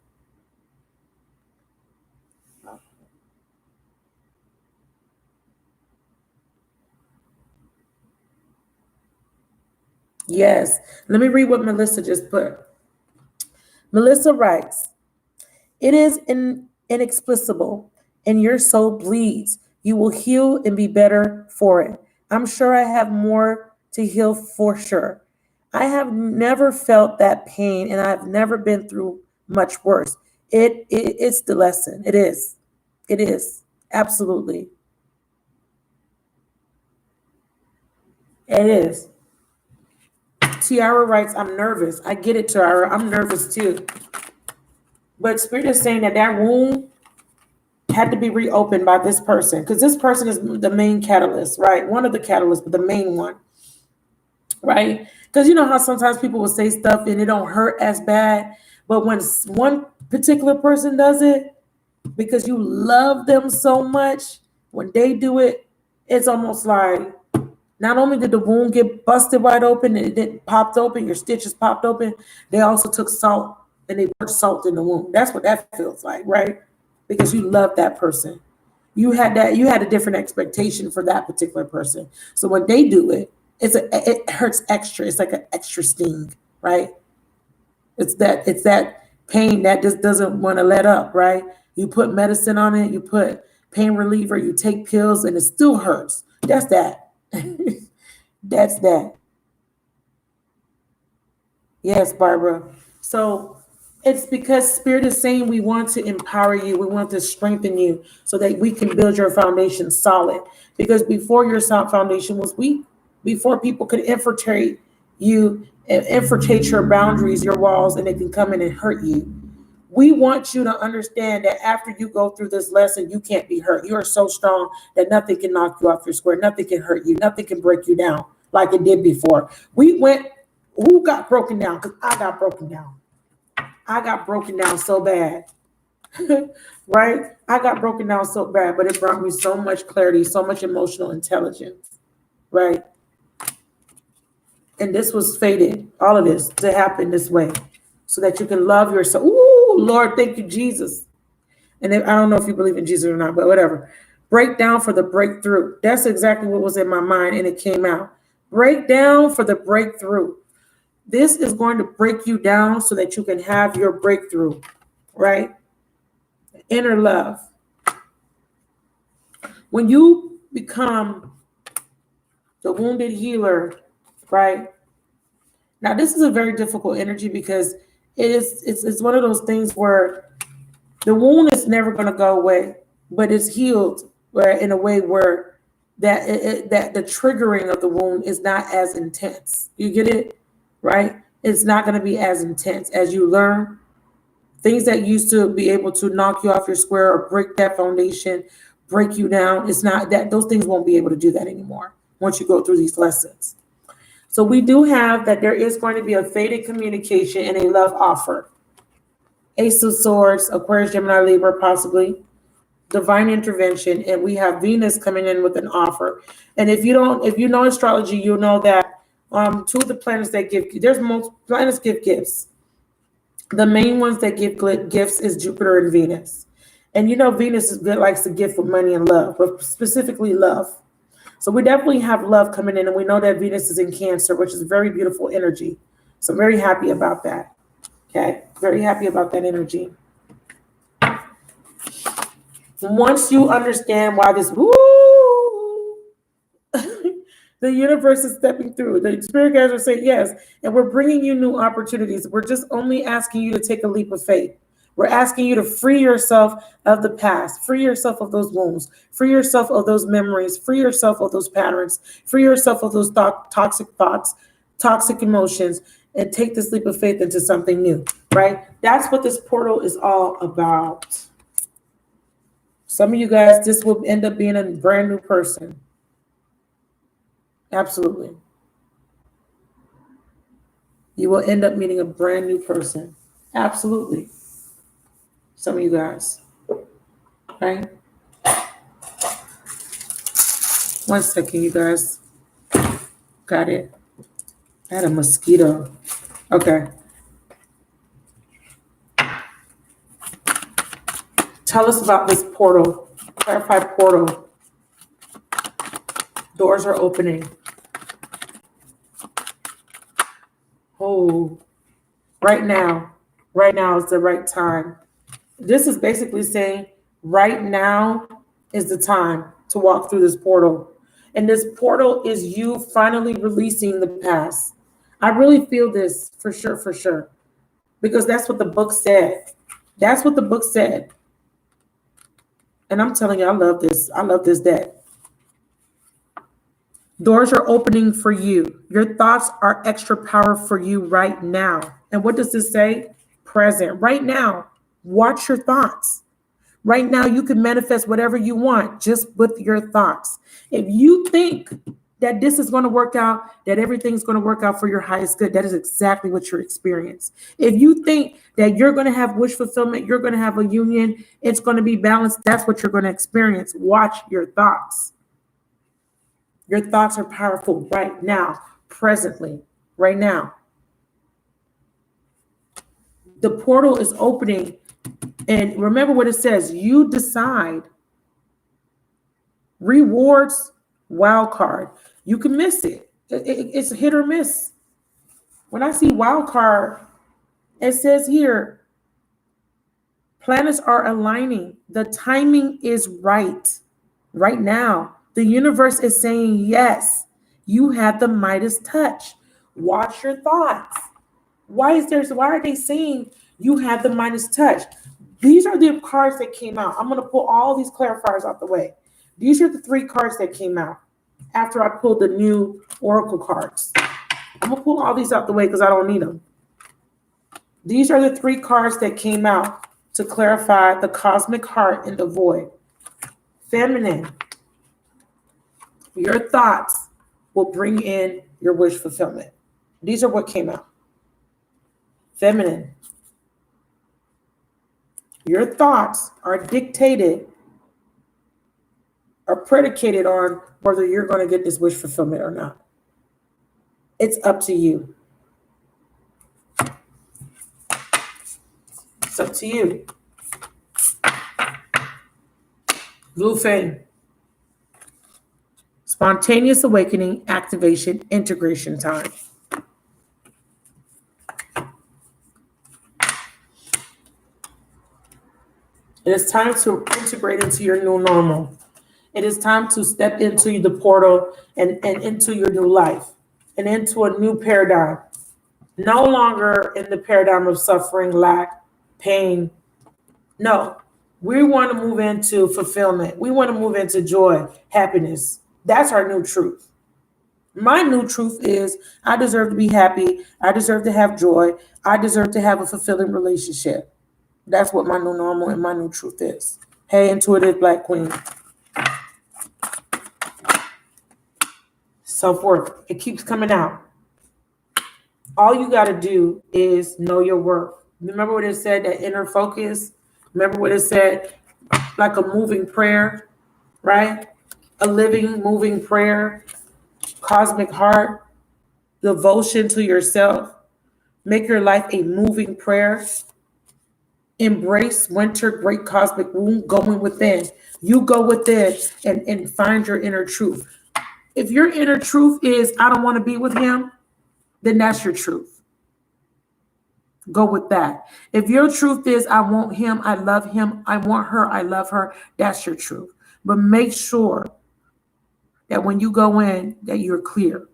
A: Yes. Let me read what Melissa just put. Melissa writes, it is inexplicable, and your soul bleeds. You will heal and be better for it. I'm sure I have more to heal for sure. I have never felt that pain, and I've never been through much worse. It's the lesson. It is. It is. Absolutely. It is. Tiara writes, I'm nervous. I get it, Tiara. I'm nervous too. But Spirit is saying that that wound had to be reopened by this person, because this person is the main catalyst, right? One of the catalysts, but the main one, right? Because you know how sometimes people will say stuff and it don't hurt as bad, but when one particular person does it, because you love them so much, when they do it, it's almost like not only did the wound get busted wide open and it popped open, your stitches popped open, they also took salt and they put salt in the wound. That's what that feels like, right? Because you love that person. You had a different expectation for that particular person. So when they do it, it hurts extra. It's like an extra sting, right? It's that pain that just doesn't want to let up, right? You put medicine on it, you put pain reliever, you take pills, and it still hurts. That's that. That's that. Yes, Barbara. So it's because Spirit is saying we want to empower you, we want to strengthen you so that we can build your foundation solid. Because before your foundation was weak, before people could infiltrate you and infiltrate your boundaries, your walls, and they can come in and hurt you. We want you to understand that after you go through this lesson, you can't be hurt. You are so strong that nothing can knock you off your square. Nothing can hurt you. Nothing can break you down like it did before. Who got broken down? Because I got broken down. I got broken down so bad. Right? I got broken down so bad, but it brought me so much clarity, so much emotional intelligence. Right? And this was fated, all of this, to happen this way so that you can love yourself. Ooh, Lord, thank you, Jesus. And I don't know if you believe in Jesus or not, but whatever. Break down for the breakthrough. That's exactly what was in my mind, and it came out. Break down for the breakthrough. This is going to break you down so that you can have your breakthrough, right? Inner love. When you become the wounded healer, right? Now, this is a very difficult energy because it's one of those things where the wound is never going to go away, but it's healed in a way where that the triggering of the wound is not as intense. You get it? Right? It's not going to be as intense as you learn. Things that used to be able to knock you off your square or break that foundation, break you down, it's not that those things won't be able to do that anymore once you go through these lessons. So we do have that there is going to be a fated communication and a love offer. Ace of Swords, Aquarius, Gemini, Libra, possibly. Divine intervention, and we have Venus coming in with an offer. And if you know astrology, you'll know that two of the planets that there's most planets give gifts. The main ones that give gifts is Jupiter and Venus. And you know Venus likes to gift with money and love, but specifically love. So we definitely have love coming in, and we know that Venus is in Cancer, which is very beautiful energy. So I'm very happy about that. Okay, very happy about that energy. Once you understand why this, the universe is stepping through. The spirit guides are saying yes, and we're bringing you new opportunities. We're just only asking you to take a leap of faith. We're asking you to free yourself of the past, free yourself of those wounds, free yourself of those memories, free yourself of those patterns, free yourself of those toxic thoughts, toxic emotions, and take this leap of faith into something new, right? That's what this portal is all about. Some of you guys, this will end up being a brand new person. Absolutely. You will end up meeting a brand new person. Absolutely. Some of you guys. Right? 1 second, you guys. Got it. I had a mosquito. Okay. Tell us about this portal. Clarify portal. Doors are opening. Oh, right now is the right time. This is basically saying right now is the time to walk through this portal. And this portal is you finally releasing the past. I really feel this for sure. Because that's what the book said. That's what the book said. And I'm telling you, I love this. I love this deck. Doors are opening for you. Your thoughts are extra power for you right now. And what does this say? Present. Right now. Watch your thoughts. Right now, you can manifest whatever you want just with your thoughts. If you think that this is going to work out, that everything's going to work out for your highest good, that is exactly what you're experiencing. If you think that you're going to have wish fulfillment, you're going to have a union, it's going to be balanced, that's what you're going to experience. Watch your thoughts. Your thoughts are powerful right now, presently, right now. The portal is opening. And remember what it says, you decide. Rewards, wild card. You can miss it. It's a hit or miss. When I see wild card, it says here, planets are aligning. The timing is right. Right now, the universe is saying, yes, you have the Midas touch. Watch your thoughts. Why are they saying you have the Midas touch? These are the cards that came out. I'm going to pull all these clarifiers out the way. These are the 3 cards that came out after I pulled the new oracle cards. I'm going to pull all these out the way because I don't need them. These are the 3 cards that came out to clarify the cosmic heart in the void. Feminine. Your thoughts will bring in your wish fulfillment. These are what came out. Feminine. Your thoughts are predicated on whether you're going to get this wish fulfillment or not. It's up to you. It's up to you. Blue Fang. Spontaneous awakening, activation, integration time. It is time to integrate into your new normal. It is time to step into the portal and into your new life and into a new paradigm. No longer in the paradigm of suffering, lack, pain. No, we want to move into fulfillment. We want to move into joy, happiness. That's our new truth. My new truth is I deserve to be happy. I deserve to have joy. I deserve to have a fulfilling relationship. That's what my new normal and my new truth is. Hey, intuitive Black Queen. Self-worth. It keeps coming out. All you got to do is know your worth. Remember what it said, that inner focus? Remember what it said, like a moving prayer, right? A living, moving prayer, cosmic heart, devotion to yourself. Make your life a moving prayer. Embrace winter, great cosmic womb going within. You go within and find your inner truth. If your inner truth is, I don't want to be with him, then that's your truth. Go with that. If your truth is, I want him, I love him, I want her, I love her, that's your truth. But make sure that when you go in, that you're clear,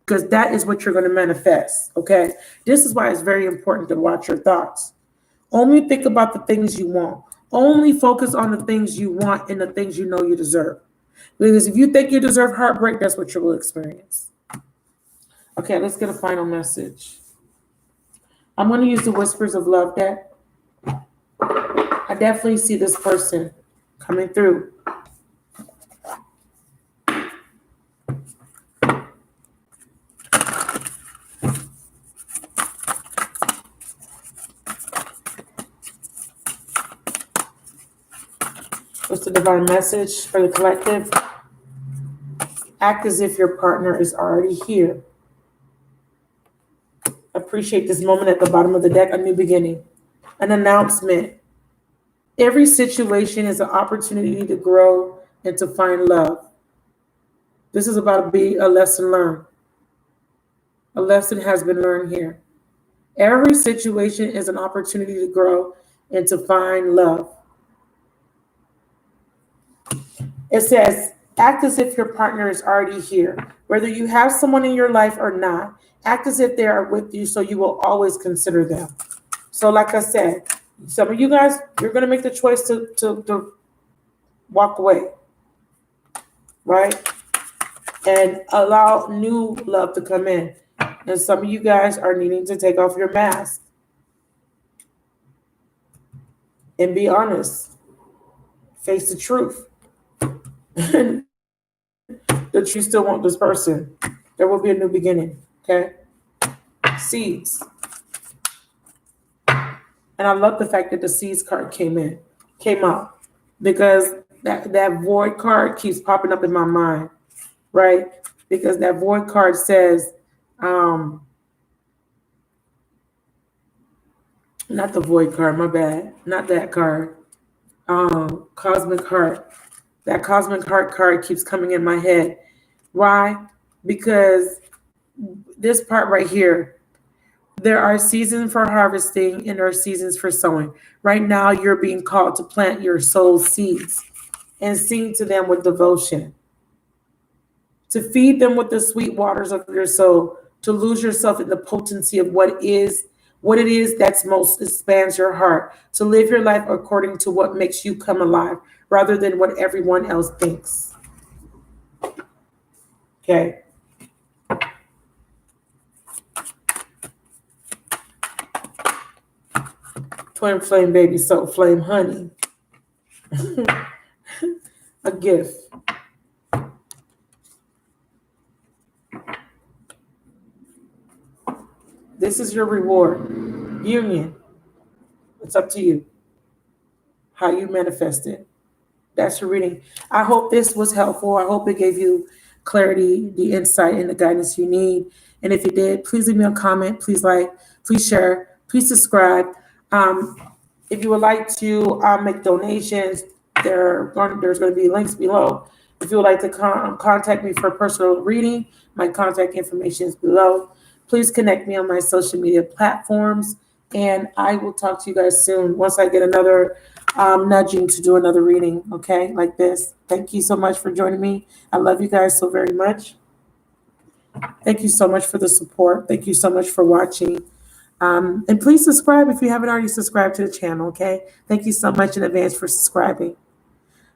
A: because that is what you're going to manifest, okay? This is why it's very important to watch your thoughts. Only think about the things you want. Only focus on the things you want and the things you know you deserve. Because if you think you deserve heartbreak, that's what you will experience. Okay, let's get a final message. I'm going to use the Whispers of Love deck. I definitely see this person coming through. What's the divine message for the collective? Act as if your partner is already here. Appreciate this moment at the bottom of the deck, a new beginning, an announcement. Every situation is an opportunity to grow and to find love. This is about to be a lesson learned. A lesson has been learned here. Every situation is an opportunity to grow and to find love. It says, act as if your partner is already here. Whether you have someone in your life or not, act as if they are with you so you will always consider them. So like I said, some of you guys, you're going to make the choice to walk away, right? And allow new love to come in. And some of you guys are needing to take off your mask. and be honest. Face the truth. That you still want this person. There will be a new beginning. Okay? Seeds. And I love the fact that the seeds card came out. Because that void card keeps popping up in my mind. Right? Because that void card says, not the void card, my bad. Not that card. Cosmic heart. That cosmic heart card keeps coming in my head. Why? Because this part right here, there are seasons for harvesting and there are seasons for sowing. Right now, you're being called to plant your soul seeds and sing to them with devotion, to feed them with the sweet waters of your soul, to lose yourself in the potency of what it is that's most expands your heart, to live your life according to what makes you come alive rather than what everyone else thinks. Okay. Twin flame baby, soul flame honey. A gift. This is your reward. Union. It's up to you. How you manifest it. That's your reading. I hope this was helpful. I hope it gave you clarity, the insight, and the guidance you need. And if you did, please leave me a comment. Please like, please share, please subscribe. If you would like to make donations, there's going to be links below. If you would like to contact me for a personal reading, my contact information is below. Please connect me on my social media platforms, and I will talk to you guys soon once I get another nudging to do another reading, okay, like this. Thank you so much for joining me. I love you guys so very much. Thank you so much for the support. Thank you so much for watching. And please subscribe if you haven't already subscribed to the channel, okay? Thank you so much in advance for subscribing.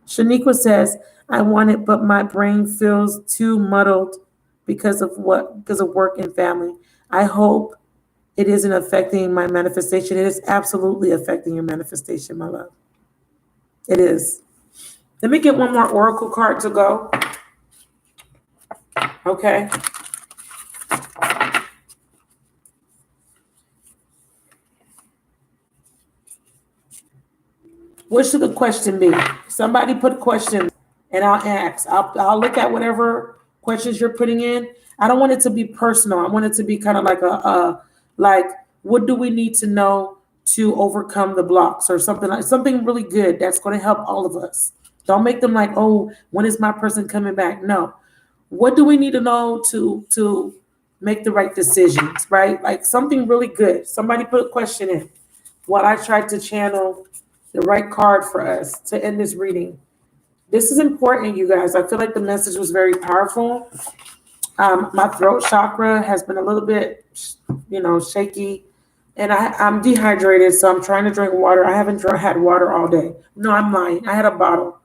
A: Shaniqua says, I want it, but my brain feels too muddled because of work and family. I hope it isn't affecting my manifestation. It is absolutely affecting your manifestation, my love. It is. Let me get one more oracle card to go. Okay. What should the question be? Somebody put questions and I'll ask. I'll look at whatever questions you're putting in. I don't want it to be personal. I want it to be kind of like what do we need to know to overcome the blocks or something really good that's going to help all of us. Don't make them like, oh, when is my person coming back? No. What do we need to know to make the right decisions, right? Like something really good. Somebody put a question in. What I tried to channel the right card for us to end this reading. This is important, you guys. I feel like the message was very powerful. My throat chakra has been a little bit, shaky, and I'm dehydrated, so I'm trying to drink water. I haven't had water all day. No, I'm lying. I had a bottle,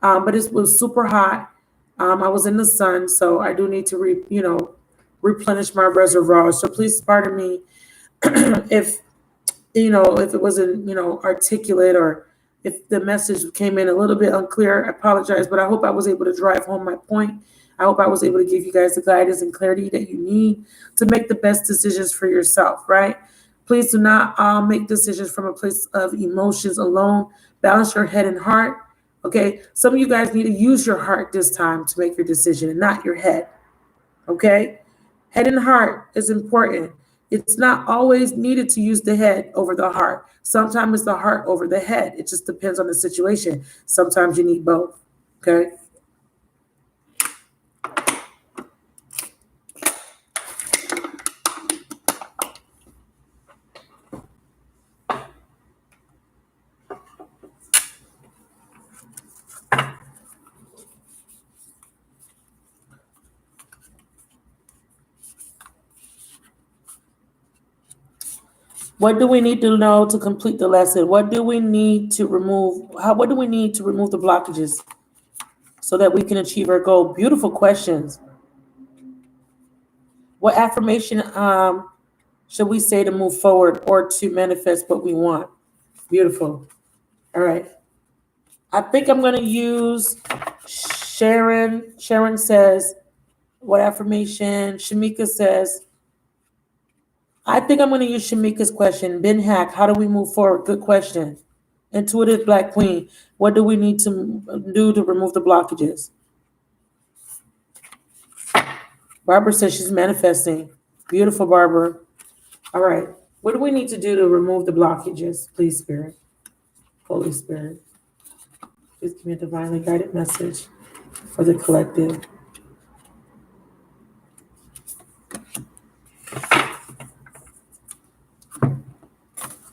A: but it was super hot. I was in the sun, so I do need to, replenish my reservoir. So please pardon me if it wasn't, articulate or if the message came in a little bit unclear. I apologize, but I hope I was able to drive home my point. I hope I was able to give you guys the guidance and clarity that you need to make the best decisions for yourself, right? Please do not make decisions from a place of emotions alone. Balance your head and heart, okay? Some of you guys need to use your heart this time to make your decision and not your head, okay? Head and heart is important. It's not always needed to use the head over the heart. Sometimes it's the heart over the head. It just depends on the situation. Sometimes you need both, okay? What do we need to know to complete the lesson? What do we need to remove? What do we need to remove the blockages so that we can achieve our goal? Beautiful questions. What affirmation should we say to move forward or to manifest what we want? Beautiful. All right. I think I'm going to use Sharon. Sharon says, what affirmation? Shamika says, I think I'm going to use Shamika's question. Ben Hack, how do we move forward? Good question. Intuitive Black Queen, what do we need to do to remove the blockages? Barbara says she's manifesting. Beautiful, Barbara. All right. What do we need to do to remove the blockages? Please, Spirit. Holy Spirit. Please give me a divinely guided message for the collective.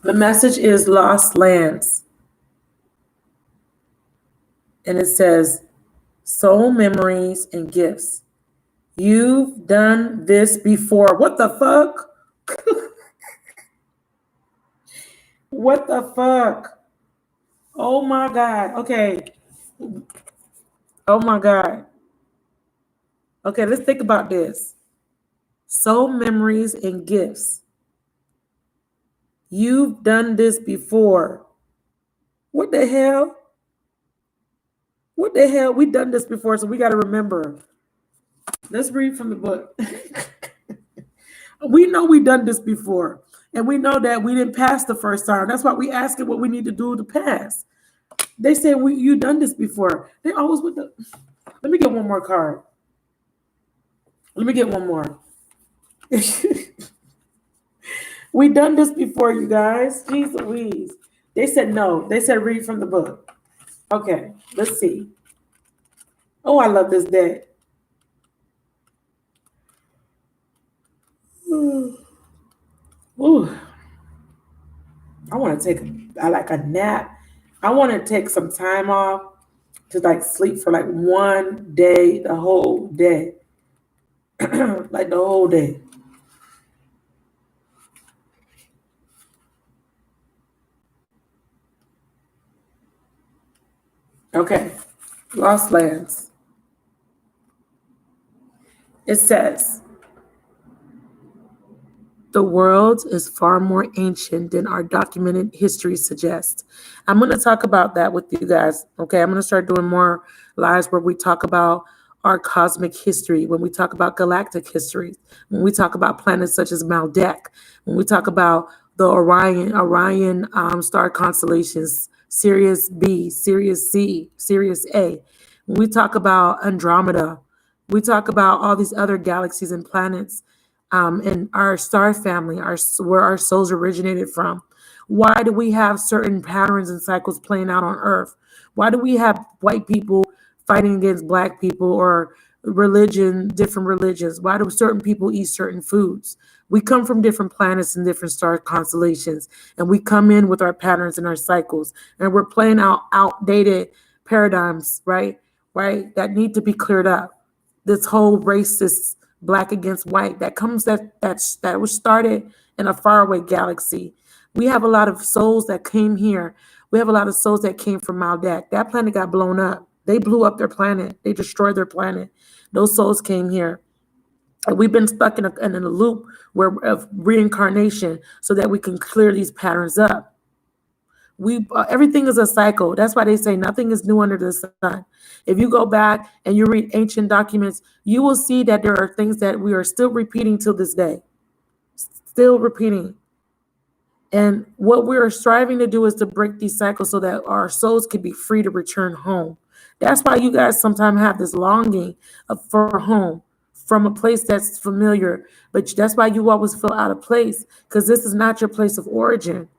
A: The message is lost lands. And it says, soul memories and gifts. You've done this before. What the fuck? What the fuck? Oh my God. Okay. Oh my God. Okay, let's think about this. Soul memories and gifts. You've done this before. What the hell? What the hell? We've done this before, so we got to remember. Let's read from the book. We know we've done this before, and we know that we didn't pass the first time. That's why we asking what we need to do to pass. They say you done this before. They always with the. Let me get one more card. Let me get one more. We done this before, you guys. Jeez Louise. They said no. They said read from the book. Okay, let's see. Oh, I love this deck. Ooh. I want to take a nap. I want to take some time off to like sleep for like one day, the whole day. Like the whole day. Okay. Lost Lands. It says, the world is far more ancient than our documented history suggests. I'm going to talk about that with you guys. Okay. I'm going to start doing more lives where we talk about our cosmic history, when we talk about galactic history, when we talk about planets such as Maldek, when we talk about the Orion star constellations, Sirius B, Sirius C, Sirius A. When we talk about Andromeda, we talk about all these other galaxies and planets, and our star family, where our souls originated from. Why do we have certain patterns and cycles playing out on Earth? Why do we have white people fighting against black people, or different religions? Why do certain people eat certain foods? We come from different planets and different star constellations, and we come in with our patterns and our cycles, and we're playing out outdated paradigms, right? That need to be cleared up. This whole racist black against white that was started in a faraway galaxy. We have a lot of souls that came here. We have a lot of souls that came from Maldek. That planet got blown up. They blew up their planet. They destroyed their planet. Those souls came here. And we've been stuck in a loop of reincarnation so that we can clear these patterns up. Everything is a cycle. That's why they say nothing is new under the sun. If you go back and you read ancient documents, you will see that there are things that we are still repeating till this day. Still repeating. And what we're striving to do is to break these cycles so that our souls can be free to return home. That's why you guys sometimes have this longing for home, from a place that's familiar. But that's why you always feel out of place, because this is not your place of origin.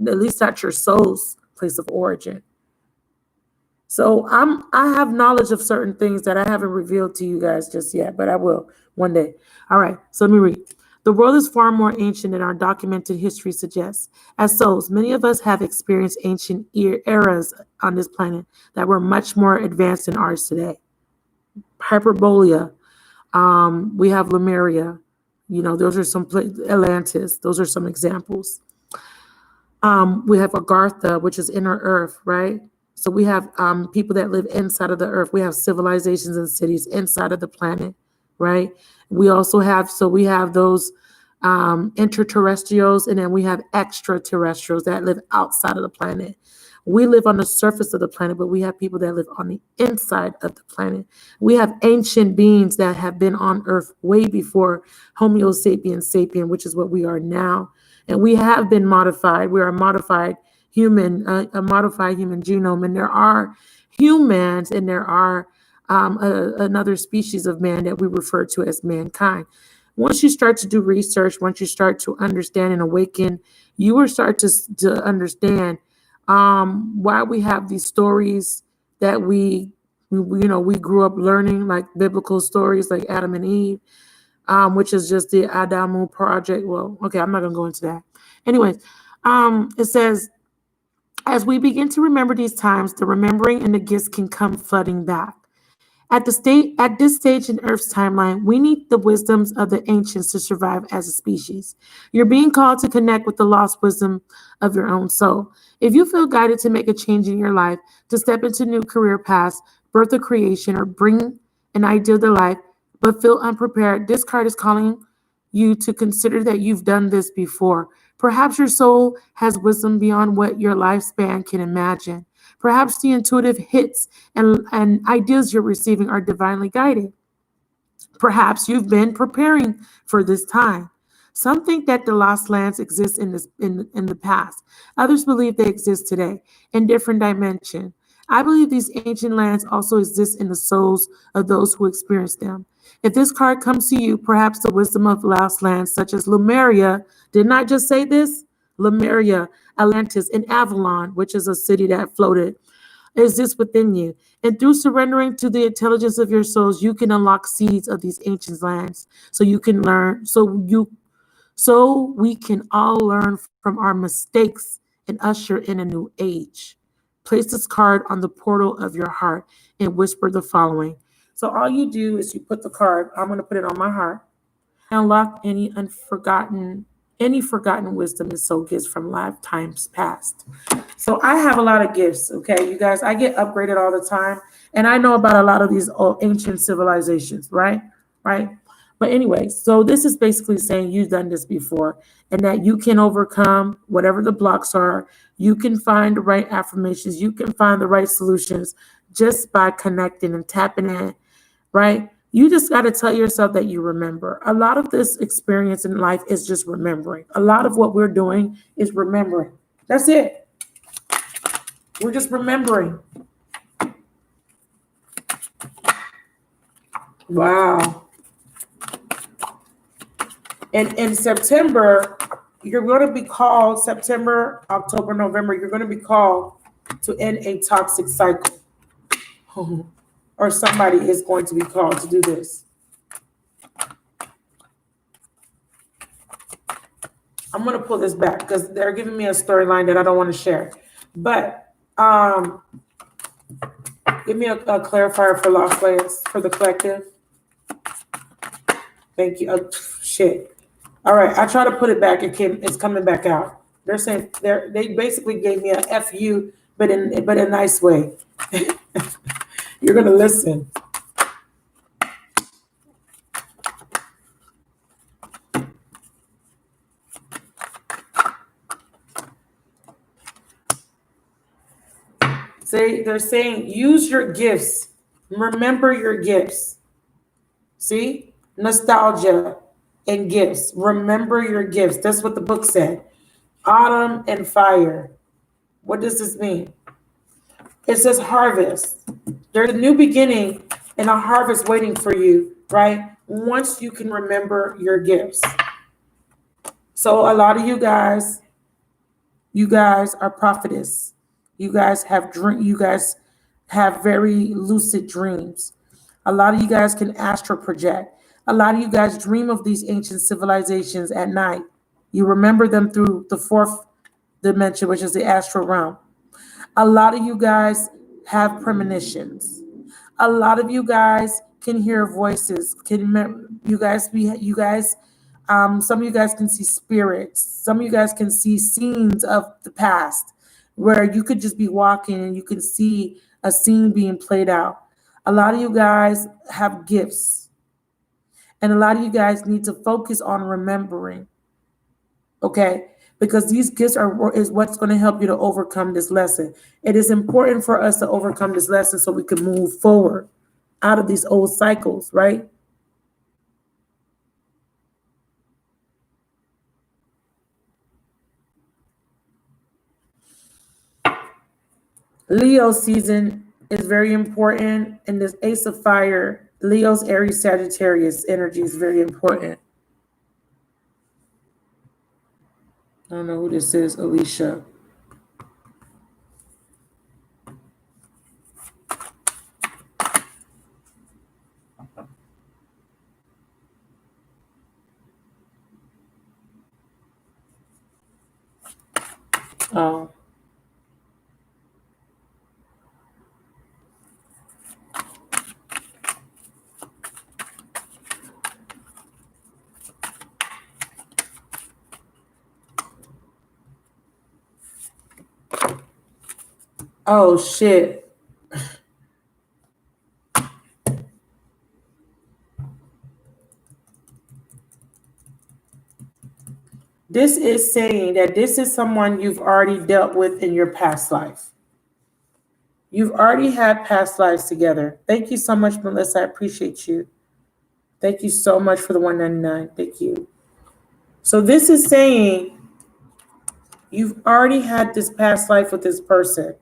A: At least not your soul's place of origin. So I have knowledge of certain things that I haven't revealed to you guys just yet, but I will one day. All right, so let me read. The world is far more ancient than our documented history suggests. As souls, many of us have experienced ancient eras on this planet that were much more advanced than ours today. Hyperborea, we have Lemuria, those are some Atlantis, those are some examples. We have Agartha, which is inner Earth, right? So we have people that live inside of the Earth. We have civilizations and cities inside of the planet, right? We also have those interterrestrials, and then we have extraterrestrials that live outside of the planet. We live on the surface of the planet, but we have people that live on the inside of the planet. We have ancient beings that have been on Earth way before Homo sapiens sapien, which is what we are now. And we have been modified. We are a modified a modified human genome. And there are humans and there are another species of man that we refer to as mankind. Once you start to do research, once you start to understand and awaken, you will start to understand why we have these stories that we grew up learning, like biblical stories like Adam and Eve, which is just the Adamu project. Well, okay, I'm not going to go into that. Anyways, it says, as we begin to remember these times, the remembering and the gifts can come flooding back. At this stage in Earth's timeline, we need the wisdoms of the ancients to survive as a species. You're being called to connect with the lost wisdom of your own soul. If you feel guided to make a change in your life, to step into new career paths, birth a creation, or bring an ideal to life, but feel unprepared, this card is calling you to consider that you've done this before. Perhaps your soul has wisdom beyond what your lifespan can imagine. Perhaps the intuitive hits and ideas you're receiving are divinely guided. Perhaps you've been preparing for this time. Some think that the lost lands exist in the past. Others believe they exist today in different dimensions. I believe these ancient lands also exist in the souls of those who experience them. If this card comes to you, perhaps the wisdom of lost lands such as Lemuria, didn't I just say this? Lemuria, Atlantis, and Avalon, which is a city that floated, exists within you. And through surrendering to the intelligence of your souls, you can unlock seeds of these ancient lands. So you can learn, so we can all learn from our mistakes and usher in a new age. Place this card on the portal of your heart and whisper the following. So all you do is you put the card, I'm going to put it on my heart, unlock any forgotten wisdom and soul gifts from lifetimes past. So I have a lot of gifts, okay, you guys. I get upgraded all the time, and I know about a lot of these old ancient civilizations, right? But anyway, so this is basically saying you've done this before and that you can overcome whatever the blocks are. You can find the right affirmations. You can find the right solutions just by connecting and tapping in, right? You just got to tell yourself that you remember. A lot of this experience in life is just remembering. A lot of what we're doing is remembering. That's it. We're just remembering. Wow. And in September, you're going to be called, September, October, November, you're going to be called to end a toxic cycle. Or somebody is going to be called to do this. I'm going to pull this back because they're giving me a storyline that I don't want to share. But give me a clarifier for lost lands for the collective. Thank you. Oh, shit. All right. I try to put it back. It's coming back out. They're saying they basically gave me a FU, but in a nice way. You're going to listen. They're saying use your gifts. Remember your gifts. See? Nostalgia and gifts. Remember your gifts. That's what the book said. Autumn and fire. What does this mean? It says harvest. There's a new beginning and a harvest waiting for you, right? Once you can remember your gifts. So a lot of you guys are prophetess. You guys have very lucid dreams. A lot of you guys can astral project. A lot of you guys dream of these ancient civilizations at night. You remember them through the fourth dimension, which is the astral realm. A lot of you guys have premonitions. A lot of you guys can hear voices. Some of you guys can see spirits. Some of you guys can see scenes of the past where you could just be walking and you can see a scene being played out. A lot of you guys have gifts. And a lot of you guys need to focus on remembering. Okay? because these gifts is what's going to help you to overcome this lesson. It is important for us to overcome this lesson so we can move forward out of these old cycles, right? Leo season is very important, and this Ace of Fire, Leo's Aries Sagittarius energy is very important. I don't know who this is, Alicia. Oh. Oh, shit. This is saying that this is someone you've already dealt with in your past life. You've already had past lives together. Thank you so much, Melissa. I appreciate you. Thank you so much for the 199. Thank you. So this is saying you've already had this past life with this person.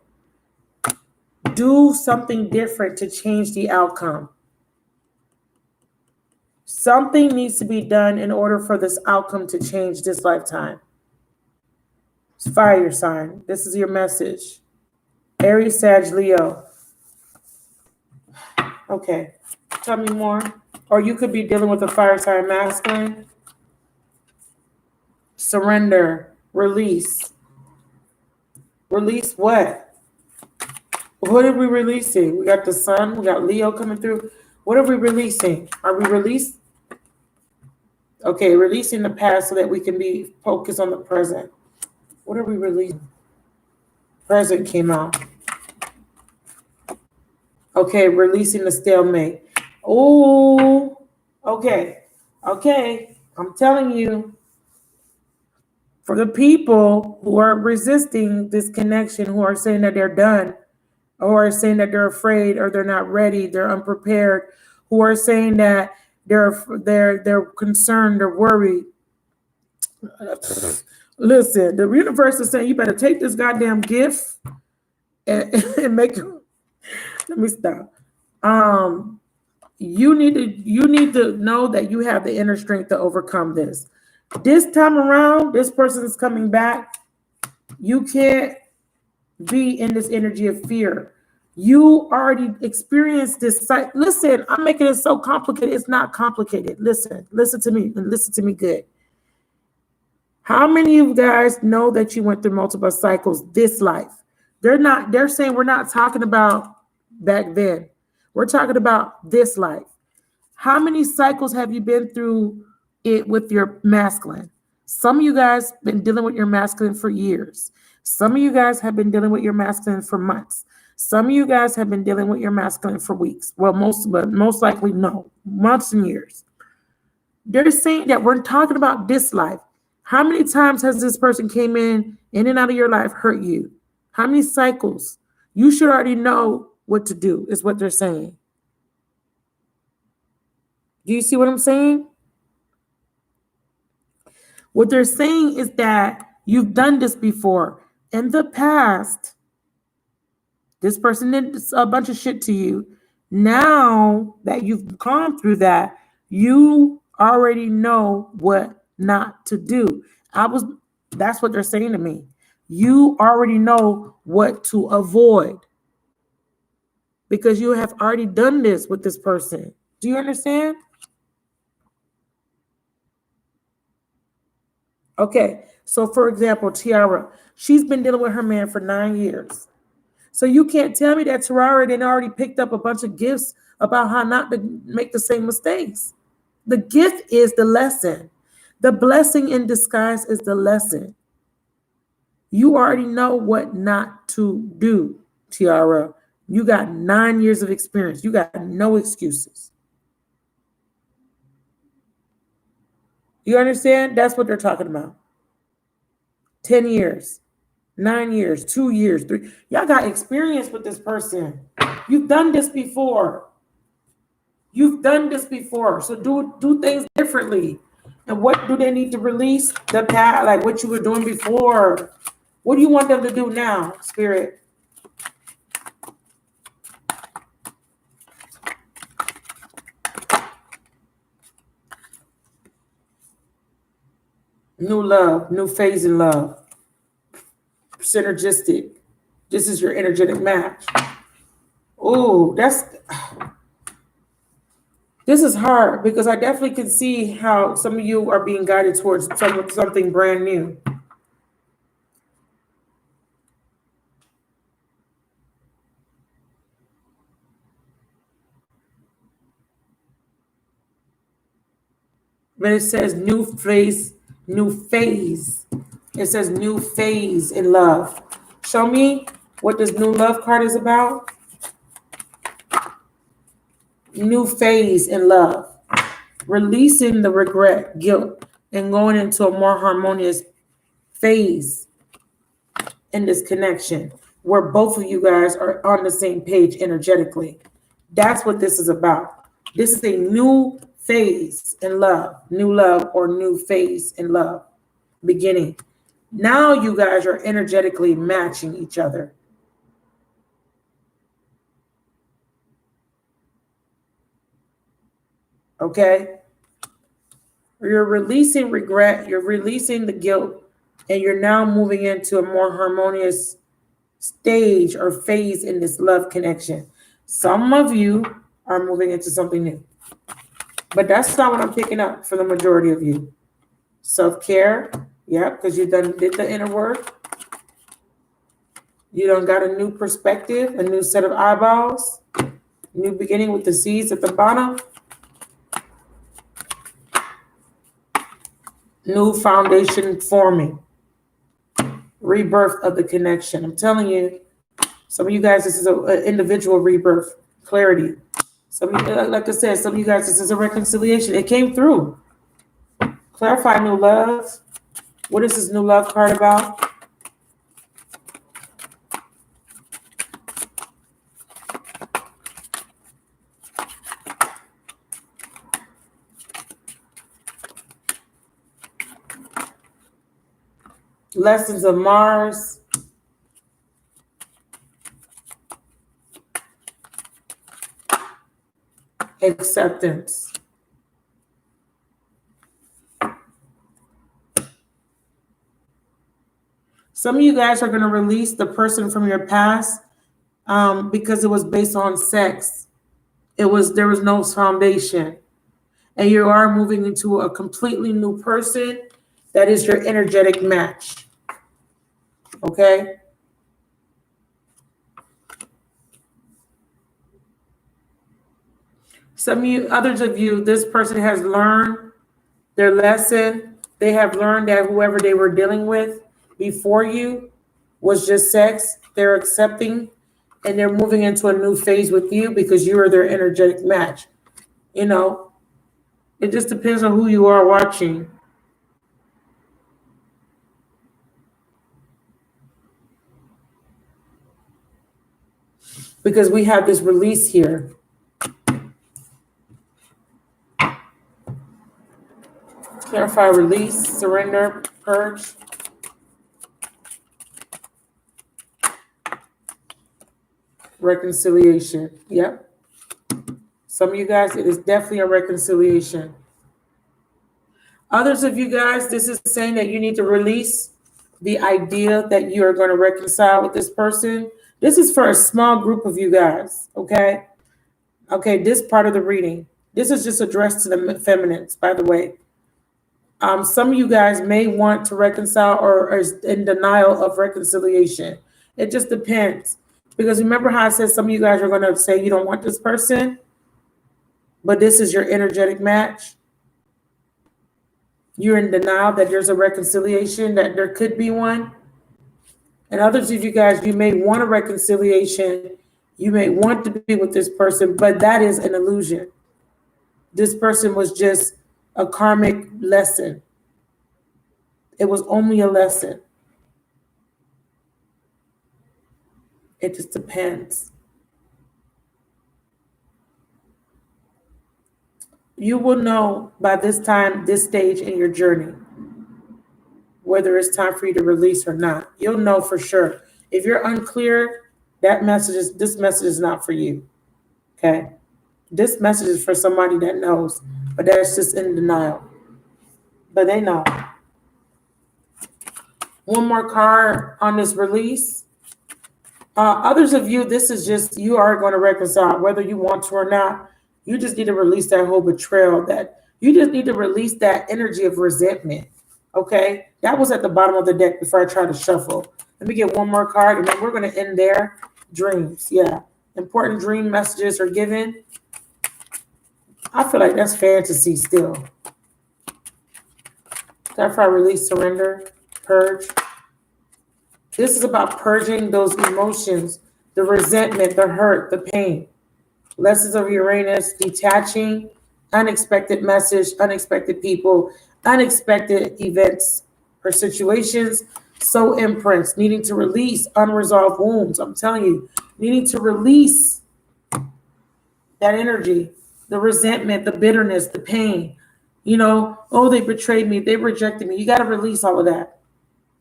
A: Do something different to change the outcome. Something needs to be done in order for this outcome to change this lifetime. It's fire sign. This is your message. Aries, Sag, Leo. Okay. Tell me more. Or you could be dealing with a fire sign masculine. Surrender. Release. Release what? What are we releasing? We got the sun. We got Leo coming through. What are we releasing? Are we released? Okay, releasing the past so that we can be focused on the present. What are we releasing? Present came out. Okay, releasing the stalemate. Oh, okay. Okay, I'm telling you, for the people who are resisting this connection, who are saying that they're done, or are saying that they're afraid, or they're not ready, they're unprepared, who are saying that they're concerned or worried. Listen, the universe is saying you better take this goddamn gift and make it. Let me stop. You need to know that you have the inner strength to overcome this. This time around, this person is coming back. You can't be in this energy of fear. You already experienced this. Listen, I'm making it so complicated. It's not complicated. Listen to me, and listen to me good. How many of you guys know that you went through multiple cycles this life? They're saying we're not talking about back then. We're talking about this life. How many cycles have you been through it with your masculine? Some of you guys been dealing with your masculine for years. Some of you guys have been dealing with your masculine for months. Some of you guys have been dealing with your masculine for weeks. Well, most likely no, months and years. They're saying that we're talking about this life. How many times has this person came in and out of your life, hurt you? How many cycles? You should already know what to do, is what they're saying. Do you see what I'm saying? What they're saying is that you've done this before. In the past, this person did a bunch of shit to you. Now that you've gone through that, you already know what not to do. That's what they're saying to me. You already know what to avoid because you have already done this with this person. Do you understand? Okay, so for example, Tiara, she's been dealing with her man for 9 years. So you can't tell me that Tiara then already picked up a bunch of gifts about how not to make the same mistakes. The gift is the lesson. The blessing in disguise is the lesson. You already know what not to do, Tiara. You got 9 years of experience. You got no excuses. You understand? That's what they're talking about. 10 years, 9 years, 2 years, 3. Y'all got experience with this person. You've done this before. You've done this before. So do things differently. And what do they need to release? The past, like what you were doing before. What do you want them to do now, Spirit? New love, new phase in love. Synergistic. This is your energetic match. Oh, this is hard because I definitely can see how some of you are being guided towards something brand new. But it says new phase, new phase. It says new phase in love. Show me what this new love card is about. New phase in love. Releasing the regret, guilt, and going into a more harmonious phase in this connection where both of you guys are on the same page energetically. That's what this is about. This is a new phase in love, new love or new phase in love beginning. Now you guys are energetically matching each other. Okay? You're releasing regret, you're releasing the guilt, and you're now moving into a more harmonious stage or phase in this love connection. Some of you are moving into something new. But that's not what I'm picking up for the majority of you. Self-care, yeah, because you did the inner work. You done got a new perspective, a new set of eyeballs, new beginning with the seeds at the bottom. New foundation forming. Rebirth of the connection. I'm telling you, some of you guys, this is an individual rebirth, clarity. Some of you, like I said, some of you guys, this is a reconciliation. It came through. Clarify new love. What is this new love card about? Lessons of Mars. Acceptance. Some of you guys are going to release the person from your past because it was based on sex. There was no foundation. And you are moving into a completely new person that is your energetic match. Okay? Others of you, this person has learned their lesson. They have learned that whoever they were dealing with before you was just sex. They're accepting and they're moving into a new phase with you because you are their energetic match. You know, it just depends on who you are watching. Because we have this release here. Clarify, release, surrender, purge. Reconciliation. Yep. Some of you guys, it is definitely a reconciliation. Others of you guys, this is saying that you need to release the idea that you are going to reconcile with this person. This is for a small group of you guys, okay? Okay, this part of the reading. This is just addressed to the feminines, by the way. Some of you guys may want to reconcile or are in denial of reconciliation. It just depends. Because remember how I said some of you guys are going to say you don't want this person, but this is your energetic match? You're in denial that there's a reconciliation, that there could be one. And others of you guys, you may want a reconciliation. You may want to be with this person, but that is an illusion. This person was just a karmic lesson. It was only a lesson. It just depends. You will know by this time, this stage in your journey, whether it's time for you to release or not. You'll know for sure. If you're unclear, this message is not for you. Okay? This message is for somebody that knows, but that's just in denial. But they know. One more card on this release. Others of you, this is just, you are going to reconcile, whether you want to or not. You just need to release that whole betrayal, that you just need to release that energy of resentment. Okay? That was at the bottom of the deck before I tried to shuffle. Let me get one more card, and then we're going to end there. Dreams. Yeah. Important dream messages are given. I feel like that's fantasy still. Therefore, I release, surrender, purge. This is about purging those emotions, the resentment, the hurt, the pain. Lessons of Uranus, detaching, unexpected message, unexpected people, unexpected events or situations. So imprints, needing to release unresolved wounds. I'm telling you, needing to release that energy, the resentment, the bitterness, the pain. You know, oh, they betrayed me, they rejected me. You got to release all of that.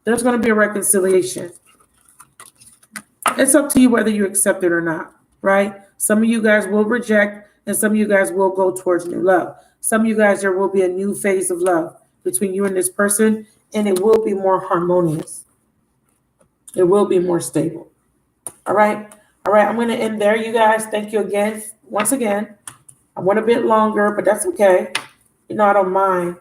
A: There's going to be a reconciliation. It's up to you whether you accept it or not, right? Some of you guys will reject, and some of you guys will go towards new love. Some of you guys, there will be a new phase of love between you and this person, and it will be more harmonious. It will be more stable. All right? All right, I'm going to end there, you guys. Thank you again. Once again, I went a bit longer, but that's okay. You know, I don't mind.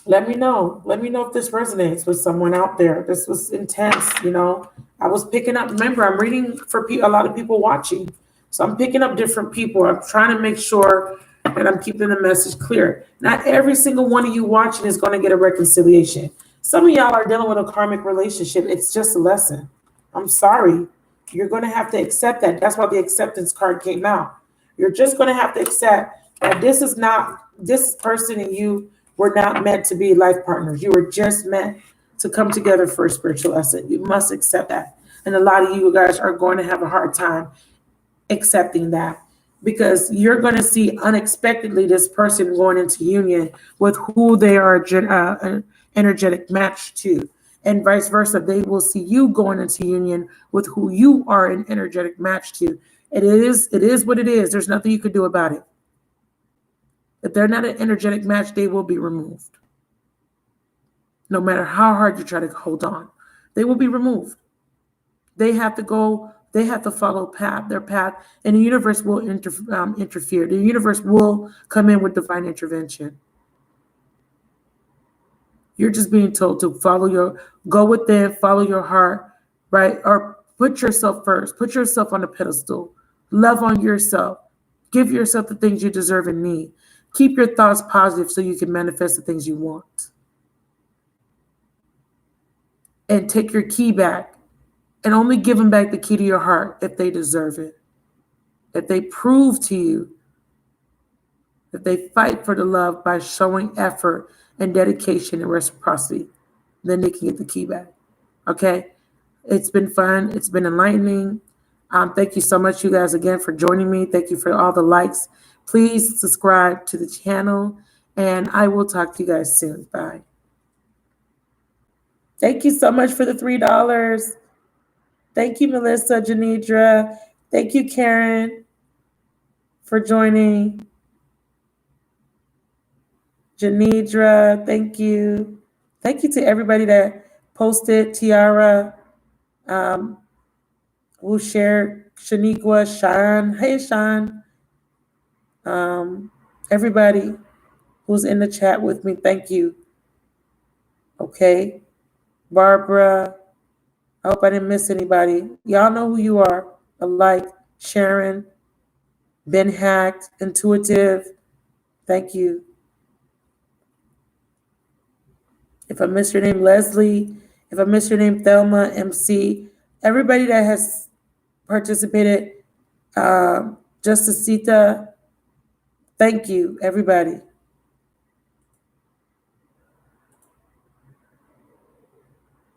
A: Let me know. Let me know if this resonates with someone out there. This was intense, you know. I was picking up, remember, I'm reading for a lot of people watching. So I'm picking up different people. I'm trying to make sure that I'm keeping the message clear. Not every single one of you watching is going to get a reconciliation. Some of y'all are dealing with a karmic relationship. It's just a lesson. I'm sorry. You're going to have to accept that. That's why the acceptance card came out. You're just going to have to accept that this person and you were not meant to be life partners. You were just meant to come together for a spiritual lesson. You must accept that. And a lot of you guys are going to have a hard time accepting that, because you're going to see unexpectedly this person going into union with who they are an energetic match to. And vice versa, they will see you going into union with who you are an energetic match to. It is what it is. There's nothing you could do about it. If they're not an energetic match, they will be removed. No matter how hard you try to hold on, they will be removed. They have to go, they have to follow their path, and the universe will interfere. The universe will come in with divine intervention. You're just being told to go within, follow your heart, right? Or put yourself first. Put yourself on a pedestal. Love on yourself. Give yourself the things you deserve and need. Keep your thoughts positive so you can manifest the things you want. And take your key back. And only give them back the key to your heart if they deserve it. If they prove to you that they fight for the love by showing effort and dedication and reciprocity, then they can get the key back. Okay? It's been fun. It's been enlightening. Thank you so much, you guys, again, for joining me. Thank you for all the likes. Please subscribe to the channel, and I will talk to you guys soon. Bye. Thank you so much for the $3. Thank you, Melissa, Janidra. Thank you, Karen, for joining. Janidra, thank you. Thank you to everybody that posted. Tiara, who shared. Shaniqua, Sean. Hey, Sean. Everybody who's in the chat with me, thank you. Okay. Barbara, I hope I didn't miss anybody. Y'all know who you are. Alike, Sharon, Ben Hacked, Intuitive. Thank you. If I miss your name, Leslie. If I miss your name, Thelma, MC. Everybody that has participated, Justicita. Thank you, everybody.